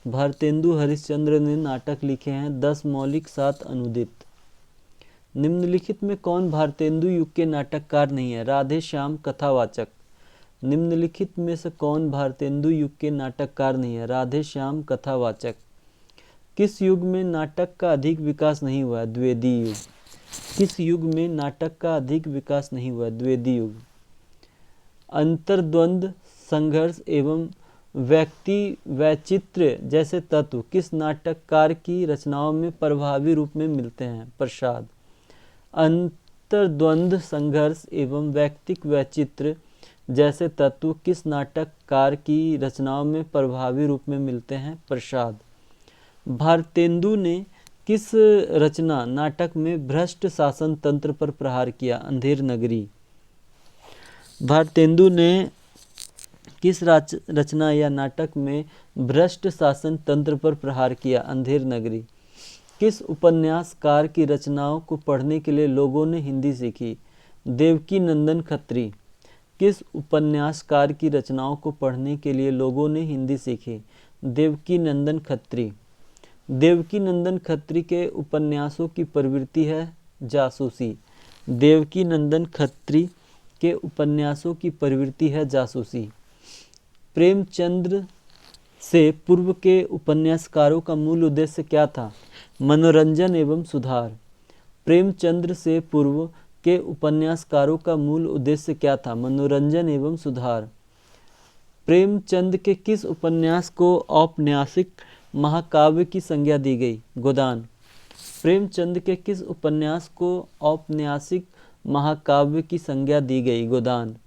भारतेंदु हरिश्चंद्र ने नाटक लिखे हैं 10 मौलिक 7 अनुदित। निम्नलिखित में कौन भारतेंदु युग के नाटककार नहीं है? राधे श्याम कथावाचक। निम्नलिखित में से कौन भारतेंदु युग के नाटककार नहीं है? राधे श्याम कथावाचक। किस युग में नाटक का अधिक विकास नहीं हुआ? द्विवेदी युग। किस युग में नाटक का अधिक विकास नहीं हुआ? द्विवेदी युग। अंतर्द्वंद, संघर्ष एवं व्यक्ति वैचित्र्य जैसे तत्व किस नाटककार की रचनाओं में प्रभावी रूप में मिलते हैं? प्रसाद। अंतर्द्वंद, संघर्ष एवं व्यक्तिक वैचित्र्य जैसे तत्व किस नाटककार की रचनाओं में प्रभावी रूप में मिलते हैं? प्रसाद। भारतेंदु ने किस रचना नाटक में भ्रष्ट शासन तंत्र पर प्रहार किया? अंधेर नगरी। भारतेंदु ने किस रचना या नाटक में भ्रष्ट शासन तंत्र पर प्रहार किया? अंधेर नगरी। किस उपन्यासकार की रचनाओं को पढ़ने के लिए लोगों ने हिंदी सीखी? देवकी नंदन खत्री। किस उपन्यासकार की रचनाओं को पढ़ने के लिए लोगों ने हिंदी सीखी? देवकी नंदन खत्री। देवकी नंदन खत्री के उपन्यासों की प्रवृत्ति है जासूसी। देवकी नंदन खत्री के उपन्यासों की प्रवृत्ति है जासूसी। प्रेमचंद्र से पूर्व के उपन्यासकारों का मूल उद्देश्य क्या था? मनोरंजन एवं सुधार। प्रेमचंद्र से पूर्व के उपन्यासकारों का मूल उद्देश्य क्या था? मनोरंजन एवं सुधार। प्रेमचंद के किस उपन्यास को औपन्यासिक महाकाव्य की संज्ञा दी गई? गोदान। प्रेमचंद के किस उपन्यास को औपन्यासिक महाकाव्य की संज्ञा दी गई? गोदान।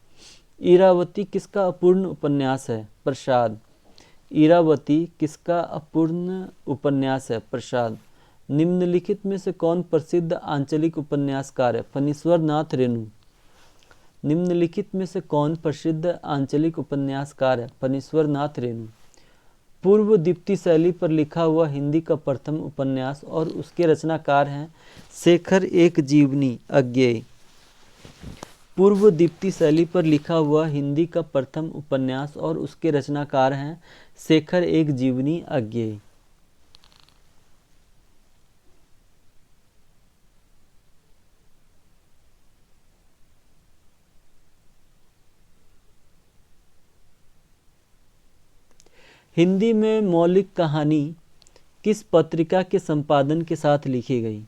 इरावती किसका अपूर्ण उपन्यास है? प्रसाद। इरावती किसका अपूर्ण उपन्यास है? प्रसाद। निम्नलिखित में से कौन प्रसिद्ध आंचलिक उपन्यासकार है? फणीश्वर नाथ रेणु। निम्नलिखित में से कौन प्रसिद्ध आंचलिक उपन्यासकार है? फणीश्वर नाथ रेणु। पूर्व दीप्ति शैली पर लिखा हुआ हिंदी का प्रथम उपन्यास और उसके रचनाकार हैं शेखर एक जीवनी अज्ञेय। पूर्व दीप्ति शैली पर लिखा हुआ हिंदी का प्रथम उपन्यास और उसके रचनाकार हैं शेखर एक जीवनी अज्ञेय। हिंदी में मौलिक कहानी किस पत्रिका के संपादन के साथ लिखी गई?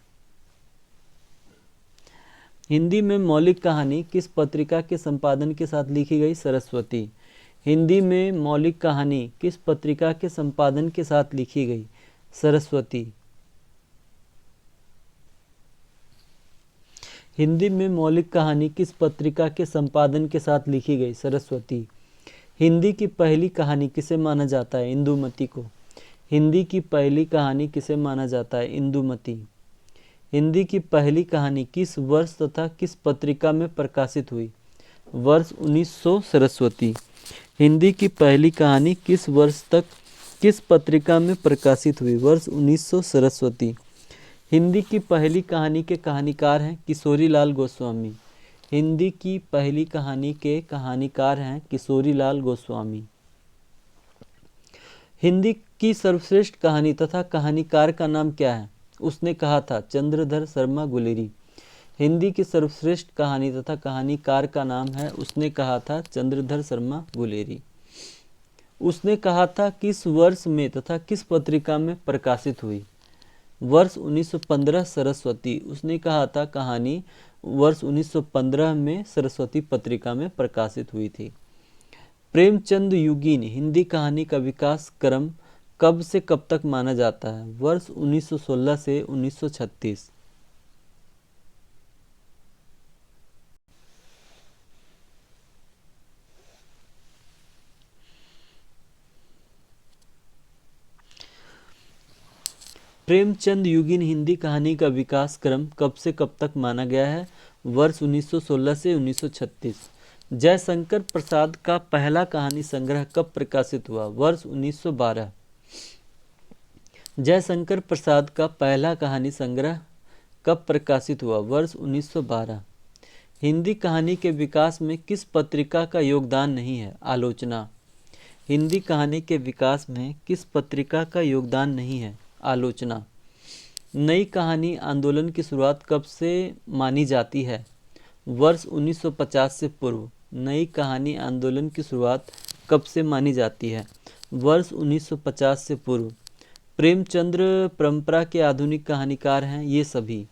हिंदी में मौलिक कहानी किस पत्रिका के संपादन के साथ लिखी गई? सरस्वती। हिंदी में मौलिक कहानी किस पत्रिका के संपादन के साथ लिखी गई? सरस्वती। हिंदी में मौलिक कहानी किस पत्रिका के संपादन के साथ लिखी गई? सरस्वती। हिंदी की पहली कहानी किसे माना जाता है? इंदुमती को। हिंदी की पहली कहानी किसे माना जाता है? इंदुमती। हिंदी की पहली कहानी किस वर्ष तथा किस पत्रिका में प्रकाशित हुई? वर्ष 1900। सरस्वती। हिंदी की पहली कहानी किस वर्ष तक किस पत्रिका में प्रकाशित हुई? वर्ष 1900। सरस्वती। हिंदी की पहली कहानी के कहानीकार हैं किशोरी लाल गोस्वामी। हिंदी की पहली कहानी के कहानीकार हैं किशोरी लाल गोस्वामी। हिंदी की सर्वश्रेष्ठ कहानी तथा कहानीकार का नाम क्या है? उसने कहा था चंद्रधर शर्मा गुलेरी। हिंदी की सर्वश्रेष्ठ कहानी तथा कहानीकार का नाम है उसने कहा था चंद्रधर शर्मा गुलेरी। उसने कहा था किस वर्ष में तथा किस पत्रिका में प्रकाशित हुई? वर्ष 1915। सरस्वती। उसने कहा था कहानी वर्ष 1915 में सरस्वती पत्रिका में प्रकाशित हुई थी। प्रेमचंद युगीन हिंदी कहानी का विकास क्रम कब से कब तक माना जाता है? वर्ष 1916 से 1936। प्रेमचंद युगीन हिंदी कहानी का विकास क्रम कब से कब तक माना गया है? वर्ष 1916 से 1936। जयशंकर प्रसाद का पहला कहानी संग्रह कब प्रकाशित हुआ? वर्ष 1912। जयशंकर प्रसाद का पहला कहानी संग्रह कब प्रकाशित हुआ? वर्ष 1912। हिंदी कहानी के विकास में किस पत्रिका का योगदान नहीं है? आलोचना। हिंदी कहानी के विकास में किस पत्रिका का योगदान नहीं है? आलोचना। नई कहानी आंदोलन की शुरुआत कब से मानी जाती है? वर्ष 1950 से पूर्व। नई कहानी आंदोलन की शुरुआत कब से मानी जाती है? वर्ष 1950 से पूर्व। प्रेमचंद्र परंपरा के आधुनिक कहानीकार हैं ये सभी: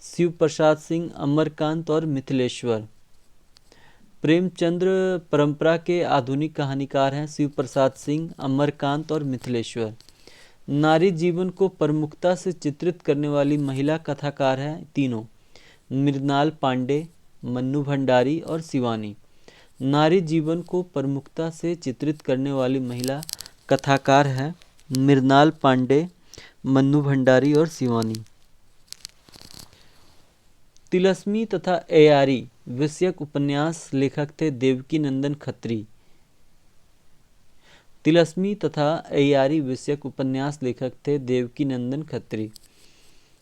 शिव प्रसाद सिंह, अमरकांत और मिथिलेश्वर। प्रेमचंद्र परंपरा के आधुनिक कहानीकार हैं शिव प्रसाद सिंह, अमरकांत और मिथिलेश्वर। नारी जीवन को प्रमुखता से चित्रित करने वाली महिला कथाकार हैं तीनों: मृणाल पांडे, मन्नू भंडारी और शिवानी। नारी जीवन को प्रमुखता से चित्रित करने वाली महिला कथाकार हैं मृणाल पांडे, मन्नू भंडारी और शिवानी। तिलस्मी तथा एयारी विषयक उपन्यास लेखक थे देवकी नंदन खत्री। तिलस्मी तथा एयारी विषयक उपन्यास लेखक थे देवकी नंदन खत्री।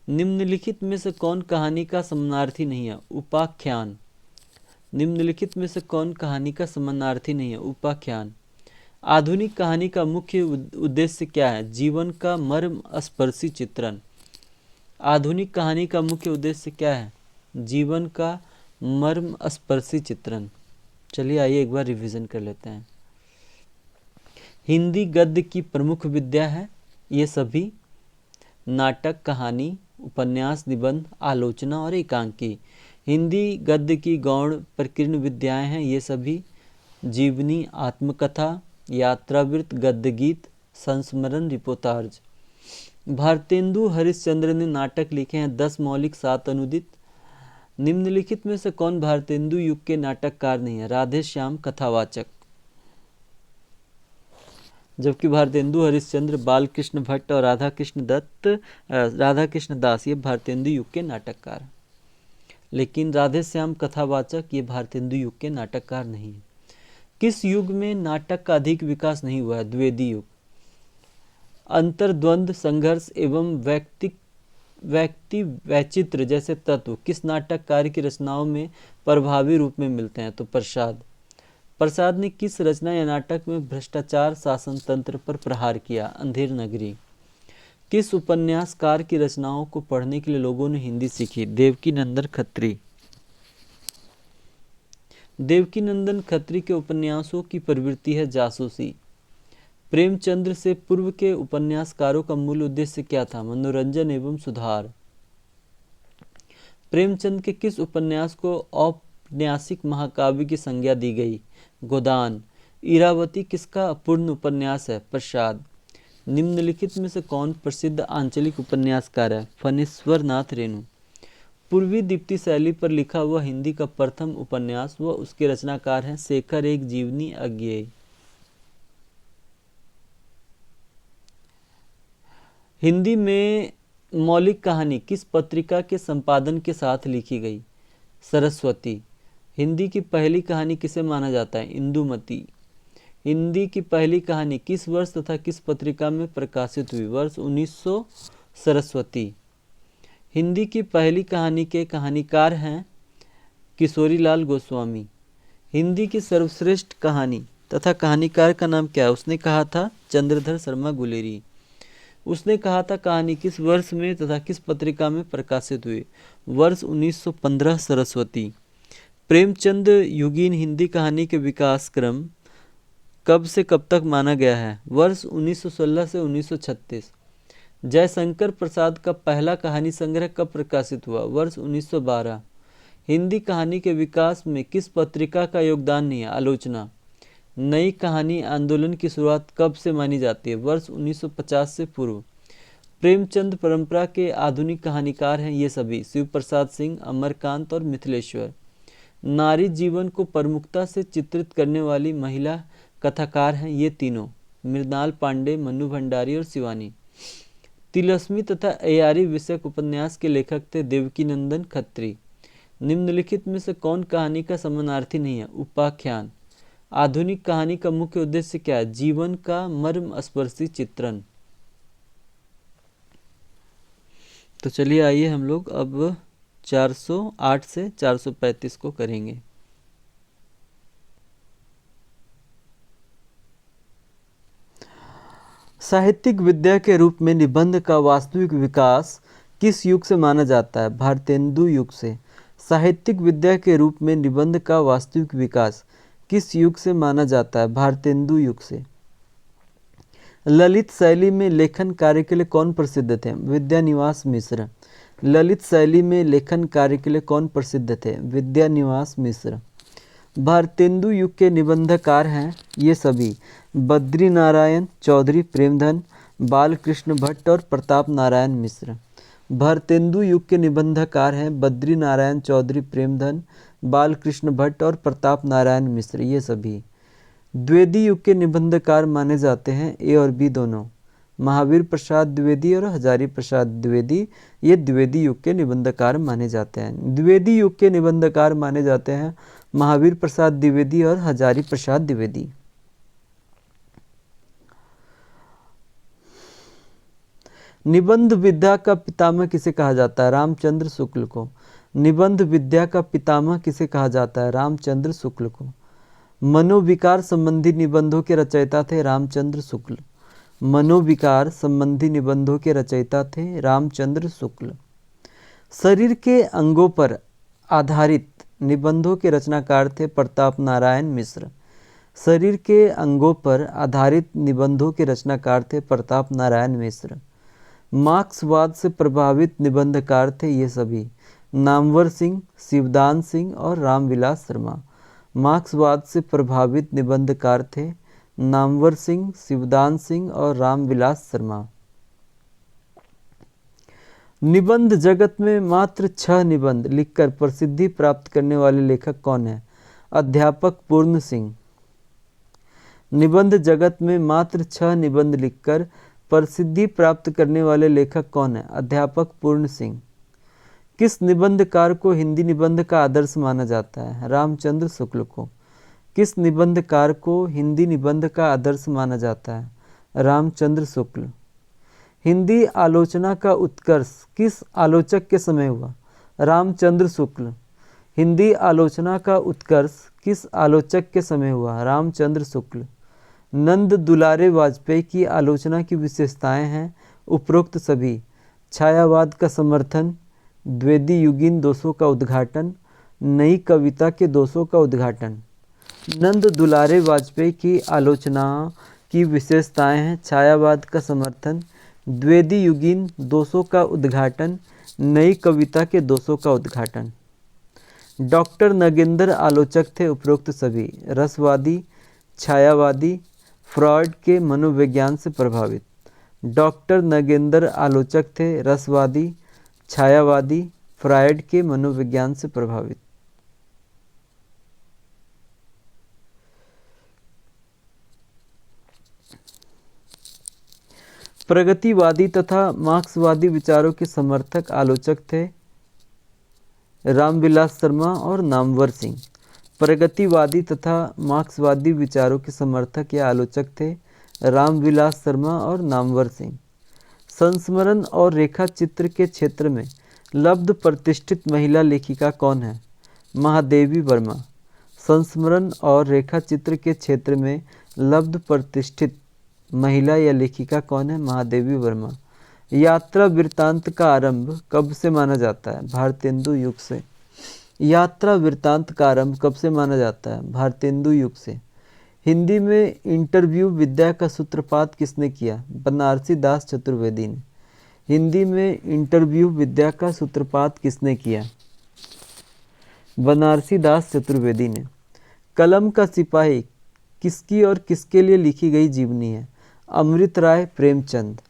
निम्नलिखित में से कौन कहानी का समानार्थी नहीं है? उपाख्यान। निम्नलिखित में से कौन कहानी का समानार्थी नहीं है? उपाख्यान। आधुनिक कहानी का मुख्य उद्देश्य क्या है? जीवन का मर्म स्पर्शी चित्रण। आधुनिक कहानी का मुख्य उद्देश्य क्या है? जीवन का मर्म स्पर्शी चित्रण। चलिए आइए एक बार रिवीजन कर लेते हैं। हिंदी गद्य की प्रमुख विद्या है ये सभी: नाटक, कहानी, उपन्यास, निबंध, आलोचना और एकांकी। हिंदी गद्य की गौण प्रकीर्ण विद्याएं हैं ये सभी: जीवनी, आत्मकथा, यात्रावृत्त, गद्य गीत, संस्मरण, रिपोर्टाज। भारतेंदु हरिश्चंद्र ने नाटक लिखे हैं 10 मौलिक, 7 अनुदित। निम्नलिखित में से कौन भारतेंदु युग के नाटककार नहीं है? राधे श्याम कथावाचक। जबकि भारतेंदु हरिश्चंद्र, बालकृष्ण भट्ट और राधा कृष्ण दास ये भारतेंदु युग के नाटककार, लेकिन राधे श्याम कथावाचक ये भारतेंदु युग के नाटककार नहीं है। किस युग में नाटक का अधिक विकास नहीं हुआ है? द्विवेदी युग। अंतर्द्वंद, संघर्ष एवं व्यक्ति वैचित्र जैसे तत्व किस नाटककार की रचनाओं में प्रभावी रूप में मिलते हैं? तो प्रसाद। प्रसाद ने किस रचना या नाटक में भ्रष्टाचार शासन तंत्र पर प्रहार किया? अंधेर नगरी। किस उपन्यासकार की रचनाओं को पढ़ने के लिए लोगों ने हिंदी सीखी? देवकी नंदन खत्री। देवकी नंदन खत्री के उपन्यासों की प्रवृत्ति है जासूसी। प्रेमचंद्र से पूर्व के उपन्यासकारों का मूल उद्देश्य क्या था? मनोरंजन एवं सुधार। प्रेमचंद के किस उपन्यास को औपन्यासिक महाकाव्य की संज्ञा दी गई? गोदान। इरावती किसका अपूर्ण उपन्यास है? प्रसाद। निम्नलिखित में से कौन प्रसिद्ध आंचलिक उपन्यासकार है? फणीश्वर नाथ रेणु। पूर्वी दीप्ति शैली पर लिखा हुआ हिंदी का प्रथम उपन्यास व उसके रचनाकार हैं शेखर, एक जीवनी, अज्ञेय। हिंदी में मौलिक कहानी किस पत्रिका के संपादन के साथ लिखी गई? सरस्वती। हिंदी की पहली कहानी किसे माना जाता है? इंदुमती। हिंदी की पहली कहानी किस वर्ष तथा किस पत्रिका में प्रकाशित हुई? वर्ष 1900। सरस्वती। हिंदी की पहली कहानी के कहानीकार हैं किशोरीलाल गोस्वामी। हिंदी की सर्वश्रेष्ठ कहानी तथा कहानीकार का नाम क्या है? उसने कहा था चंद्रधर शर्मा गुलेरी। उसने कहा था कहानी किस वर्ष में तथा किस पत्रिका में प्रकाशित हुई? वर्ष 1915। सरस्वती। प्रेमचंद युगीन हिंदी कहानी के विकास क्रम कब से कब तक माना गया है? वर्ष 1916 से 1936। जयशंकर प्रसाद का पहला कहानी संग्रह कब प्रकाशित हुआ? वर्ष 1912। हिंदी कहानी के विकास में किस पत्रिका का योगदान नहीं है? आलोचना। नई कहानी आंदोलन की शुरुआत कब से मानी जाती है? वर्ष 1950 से पूर्व। प्रेमचंद परंपरा के आधुनिक कहानीकार हैं ये सभी: शिव प्रसाद सिंह, अमरकांत और मिथिलेश्वर। नारी जीवन को प्रमुखता से चित्रित करने वाली महिला कथाकार हैं ये तीनों: मृणाल पांडे, मन्नू भंडारी और शिवानी। तिलस्मी तथा एयारी विषयक उपन्यास के लेखक थे देवकी नंदन खत्री। निम्नलिखित में से कौन कहानी का समानार्थी नहीं है? उपाख्यान। आधुनिक कहानी का मुख्य उद्देश्य क्या है? जीवन का मर्मस्पर्शी चित्रण। तो चलिए आइए हम लोग अब 408 से 435 को करेंगे। साहित्यिक विद्या के रूप में निबंध का वास्तविक विकास किस युग से माना जाता है? भारतेंदु युग से। साहित्यिक विद्या के रूप में निबंध का वास्तविक विकास किस युग से माना जाता है? भारतेंदु युग से। ललित शैली में लेखन कार्य के लिए कौन प्रसिद्ध थे? विद्यानिवास मिश्र। ललित शैली में लेखन कार्य के लिए कौन प्रसिद्ध थे? विद्यानिवास मिश्र। भारतेंदु युग के निबंधकार हैं ये सभी: बद्री नारायण चौधरी प्रेमधन, बालकृष्ण भट्ट और प्रताप नारायण मिश्र। भारतेंदु युग के निबंधकार हैं बद्री नारायण चौधरी प्रेमधन, बालकृष्ण भट्ट और प्रताप नारायण मिश्र, ये सभी। द्विवेदी युग के निबंधकार माने जाते हैं ए और बी दोनों: महावीर प्रसाद द्विवेदी और हजारी प्रसाद द्विवेदी, ये द्विवेदी युग के निबंधकार माने जाते हैं। द्विवेदी युग के निबंधकार माने जाते हैं महावीर प्रसाद द्विवेदी और हजारी प्रसाद द्विवेदी। निबंध विद्या का पितामह किसे कहा जाता है? रामचंद्र शुक्ल को। निबंध विद्या का पितामह किसे कहा जाता है? रामचंद्र शुक्ल को। मनोविकार संबंधी निबंधों के रचयिता थे रामचंद्र शुक्ल। मनोविकार संबंधी निबंधों के रचयिता थे रामचंद्र शुक्ल। शरीर के अंगों पर आधारित निबंधों के रचनाकार थे प्रताप नारायण मिश्र। शरीर के अंगों पर आधारित निबंधों के रचनाकार थे प्रताप नारायण मिश्र। मार्क्सवाद से प्रभावित निबंधकार थे ये सभी: नामवर सिंह, शिवदान सिंह और रामविलास शर्मा। मार्क्सवाद से प्रभावित निबंधकार थे नामवर सिंह, शिवदान सिंह और रामविलास शर्मा। निबंध जगत में मात्र 6 निबंध लिखकर प्रसिद्धि प्राप्त करने वाले लेखक कौन हैं? अध्यापक पूर्ण सिंह। निबंध जगत में मात्र 6 निबंध लिखकर प्रसिद्धि प्राप्त करने वाले लेखक कौन हैं? अध्यापक पूर्ण सिंह। किस निबंधकार को हिंदी निबंध का आदर्श माना जाता है? रामचंद्र शुक्ल को। किस निबंधकार को हिंदी निबंध का आदर्श माना जाता है? रामचंद्र शुक्ल। हिंदी आलोचना का उत्कर्ष किस आलोचक के समय हुआ? रामचंद्र शुक्ल। हिंदी आलोचना का उत्कर्ष किस आलोचक के समय हुआ? रामचंद्र शुक्ल। नंद दुलारे वाजपेयी की आलोचना की विशेषताएं हैं उपरोक्त सभी: छायावाद का समर्थन, द्विवेदी युगीन दोषों का उद्घाटन, नई कविता के दोषों का उद्घाटन। नंद दुलारे वाजपेयी की आलोचना की विशेषताएं हैं छायावाद का समर्थन, द्विवेदी युगीन दोषों का उद्घाटन, नई कविता के दोषों का उद्घाटन। डॉक्टर नगेंद्र आलोचक थे उपरोक्त सभी: रसवादी, छायावादी, फ्रॉयड के मनोविज्ञान से प्रभावित। डॉक्टर नगेंद्र आलोचक थे रसवादी, छायावादी, फ्रॉयड के मनोविज्ञान से प्रभावित। प्रगतिवादी तथा मार्क्सवादी विचारों के समर्थक आलोचक थे रामविलास शर्मा और नामवर सिंह। प्रगतिवादी तथा मार्क्सवादी विचारों के समर्थक या आलोचक थे रामविलास शर्मा और नामवर सिंह। संस्मरण और रेखा चित्र के क्षेत्र में लब्ध प्रतिष्ठित महिला लेखिका कौन है? महादेवी वर्मा। संस्मरण और रेखा चित्र के क्षेत्र में लब्ध प्रतिष्ठित महिला या लेखिका कौन है? महादेवी वर्मा। यात्रा वृत्तांत का आरंभ कब से माना जाता है? भारतेंदु युग से। यात्रा वृत्तांत का आरंभ कब से माना जाता है? भारतेंदु युग से। हिंदी में इंटरव्यू विद्या का सूत्रपात किसने किया? बनारसी दास चतुर्वेदी ने। हिंदी में इंटरव्यू विद्या का सूत्रपात किसने किया? बनारसी दास चतुर्वेदी ने। कलम का सिपाही किसकी और किसके लिए लिखी गई जीवनी है? अमृत राय प्रेमचंद।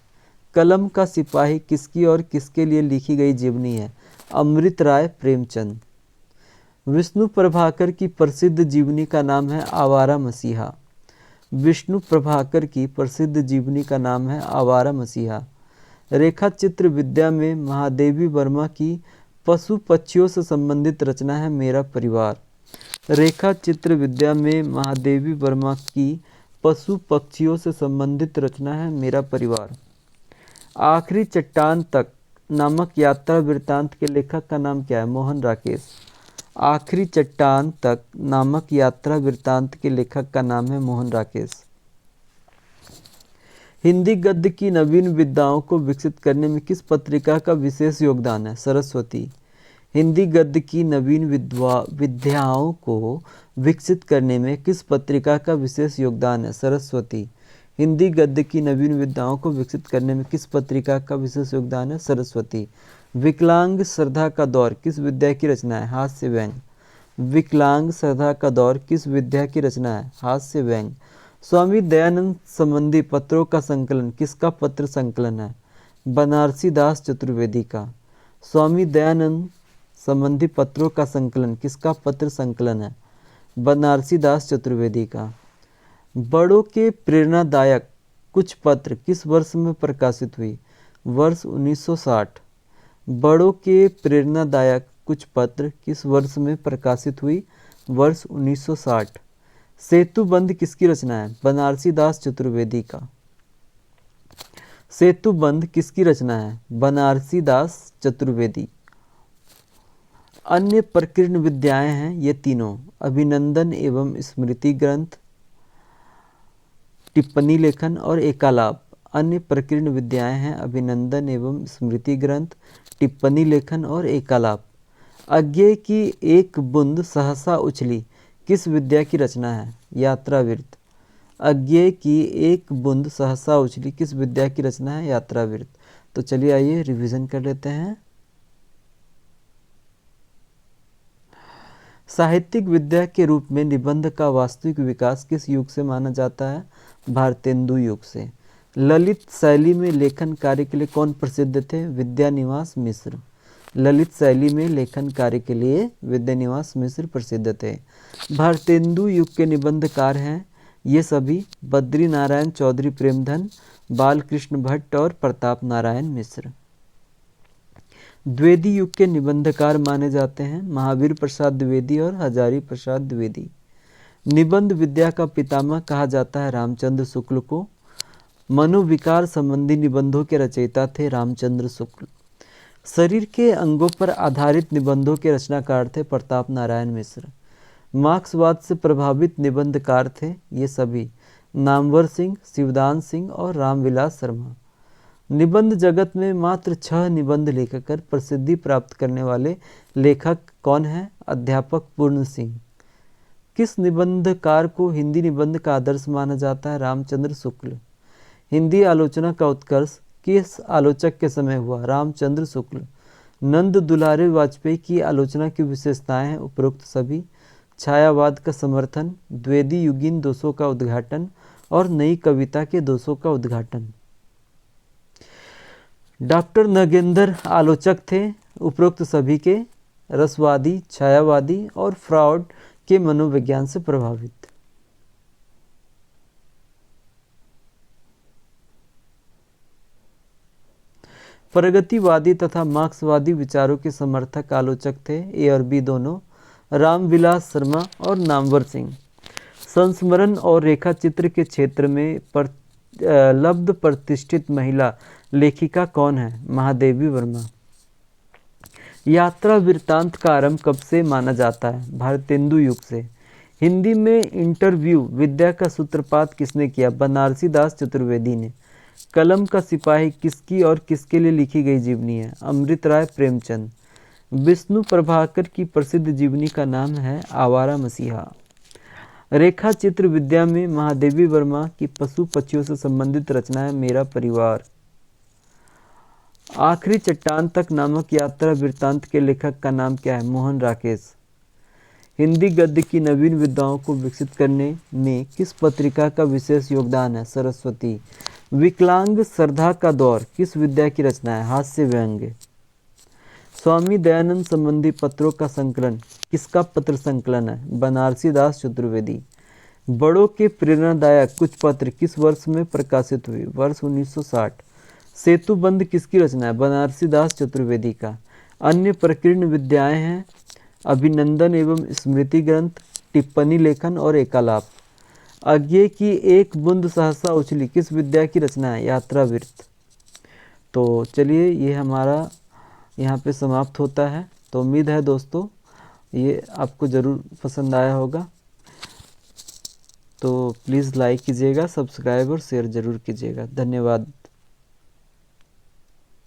कलम का सिपाही किसकी और किसके लिए लिखी गई जीवनी है? अमृत राय प्रेमचंद। विष्णु प्रभाकर की प्रसिद्ध जीवनी का नाम है आवारा मसीहा। विष्णु प्रभाकर की प्रसिद्ध जीवनी का नाम है आवारा मसीहा। रेखा चित्र विद्या में महादेवी वर्मा की पशु पक्षियों से संबंधित रचना है मेरा परिवार। रेखा चित्र विद्या में महादेवी वर्मा की पशु पक्षियों से संबंधित रचना है मेरा परिवार। आखिरी चट्टान तक नामक यात्रा वृत्तांत के लेखक का नाम क्या है? मोहन राकेश। आखिरी चट्टान तक नामक यात्रा वृत्तांत के लेखक का नाम है मोहन राकेश। हिंदी गद्य की नवीन विधाओं को विकसित करने में किस पत्रिका का विशेष योगदान है? सरस्वती। हिंदी गद्य की नवीन विधाओं को विकसित करने में किस पत्रिका का विशेष योगदान है? सरस्वती। हिंदी गद्य की नवीन विधाओं को विकसित करने में किस पत्रिका का विशेष योगदान है? सरस्वती। विकलांग श्रद्धा का दौर किस विद्या की रचना है? हास्य व्यंग। विकलांग श्रद्धा का दौर किस विद्या की रचना है? हास्य व्यंग। स्वामी दयानंद संबंधी पत्रों का संकलन किसका पत्र संकलन है? बनारसी दास चतुर्वेदी का। स्वामी दयानंद संबंधी पत्रों का संकलन किसका पत्र संकलन है? बनारसी दास चतुर्वेदी का। बड़ों के प्रेरणादायक कुछ पत्र किस वर्ष में प्रकाशित हुई? वर्ष 1960। बड़ों के प्रेरणादायक कुछ पत्र किस वर्ष में प्रकाशित हुई? वर्ष 1960। सेतुबंध किसकी रचना है? बनारसी दास चतुर्वेदी का। सेतुबंध किसकी रचना है? बनारसी दास चतुर्वेदी। अन्य प्रकीर्ण विद्याएं हैं ये तीनों: अभिनंदन एवं स्मृति ग्रंथ, टिप्पणी लेखन और एकालाप। अन्य प्रकीर्ण विद्याएं हैं अभिनंदन एवं स्मृति ग्रंथ, टिप्पणी लेखन और एकालाप। अज्ञेय की एक बूंद सहसा उछली किस विद्या की रचना है? यात्रावृत्त। अज्ञेय की एक बूंद सहसा उछली किस विद्या की रचना है? यात्रावृत्त। तो चलिए आइए रिवीजन कर लेते हैं। साहित्यिक विद्या के रूप में निबंध का वास्तविक विकास किस युग से माना जाता है? भारतेंदु युग से। ललित शैली में लेखन कार्य के लिए कौन प्रसिद्ध थे? विद्यानिवास मिश्र। ललित शैली में लेखन कार्य के लिए विद्यानिवास मिश्र प्रसिद्ध थे। भारतेंदु युग के निबंधकार हैं ये सभी: बद्री नारायण चौधरी प्रेमधन, बालकृष्ण भट्ट और प्रताप नारायण मिश्र। द्विवेदी युग के निबंधकार माने जाते हैं महावीर प्रसाद द्विवेदी और हजारी प्रसाद द्विवेदी। निबंध विद्या का पितामह कहा जाता है रामचंद्र शुक्ल को। मनोविकार संबंधी निबंधों के रचयिता थे रामचंद्र शुक्ल। शरीर के अंगों पर आधारित निबंधों के रचनाकार थे प्रताप नारायण मिश्र। मार्क्सवाद से प्रभावित निबंधकार थे ये सभी: नामवर सिंह, शिवदान सिंह और रामविलास शर्मा। निबंध जगत में मात्र 6 निबंध लिखकर प्रसिद्धि प्राप्त करने वाले लेखक कौन हैं? अध्यापक पूर्ण सिंह। किस निबंधकार को हिंदी निबंध का आदर्श माना जाता है? रामचंद्र शुक्ल। हिंदी आलोचना का उत्कर्ष किस आलोचक के समय हुआ? रामचंद्र शुक्ल। नंद दुलारे वाजपेयी की आलोचना की विशेषताएं हैं उपरोक्त सभी: छायावाद का समर्थन, द्विवेदी युगीन दोषों का उद्घाटन और नई कविता के दोषों का उद्घाटन। डॉक्टर नगेंद्र आलोचक थे उपरोक्त सभी के: रसवादी, छायावादी और फ्रॉड के मनोविज्ञान से प्रभावित। प्रगतिवादी तथा मार्क्सवादी विचारों के समर्थक आलोचक थे ए और बी दोनों: रामविलास शर्मा और नामवर सिंह। संस्मरण और रेखा चित्र के क्षेत्र में लब्ध प्रतिष्ठित महिला लेखिका कौन है? महादेवी वर्मा। यात्रा वृत्तांत का आरंभ कब से माना जाता है? भारतेंदु युग से। हिंदी में इंटरव्यू विद्या का सूत्रपात किसने किया? बनारसी दास चतुर्वेदी ने। कलम का सिपाही किसकी और किसके लिए लिखी गई जीवनी है? अमृत राय प्रेमचंद। विष्णु प्रभाकर की प्रसिद्ध जीवनी का नाम है आवारा मसीहा। रेखा चित्र विद्या में महादेवी वर्मा की पशु पक्षियों से संबंधित रचना है मेरा परिवार। आखिरी चट्टान तक नामक यात्रा वृत्तांत के लेखक का नाम क्या है? मोहन राकेश। हिंदी गद्य की नवीन विधाओं को विकसित करने में किस पत्रिका का विशेष योगदान है? सरस्वती। विकलांग श्रद्धा का दौर किस विद्या की रचना है? हास्य व्यंग्य। स्वामी दयानंद संबंधी पत्रों का संकलन किसका पत्र संकलन है? बनारसी दास चतुर्वेदी। बड़ों के प्रेरणादायक कुछ पत्र किस वर्ष में प्रकाशित हुए? वर्ष 1960। सेतुबंध किसकी रचना है? बनारसी दास चतुर्वेदी का। अन्य प्रकीर्ण विद्याएं हैं अभिनंदन एवं स्मृति ग्रंथ, टिप्पणी लेखन और एकालाप। अज्ञे की एक बूंद सहसा उछली किस विद्या की रचना है? यात्रावृत्त। तो चलिए ये हमारा यहाँ पे समाप्त होता है। तो उम्मीद है दोस्तों ये आपको ज़रूर पसंद आया होगा। तो प्लीज़ लाइक कीजिएगा, सब्सक्राइब और शेयर ज़रूर कीजिएगा। धन्यवाद।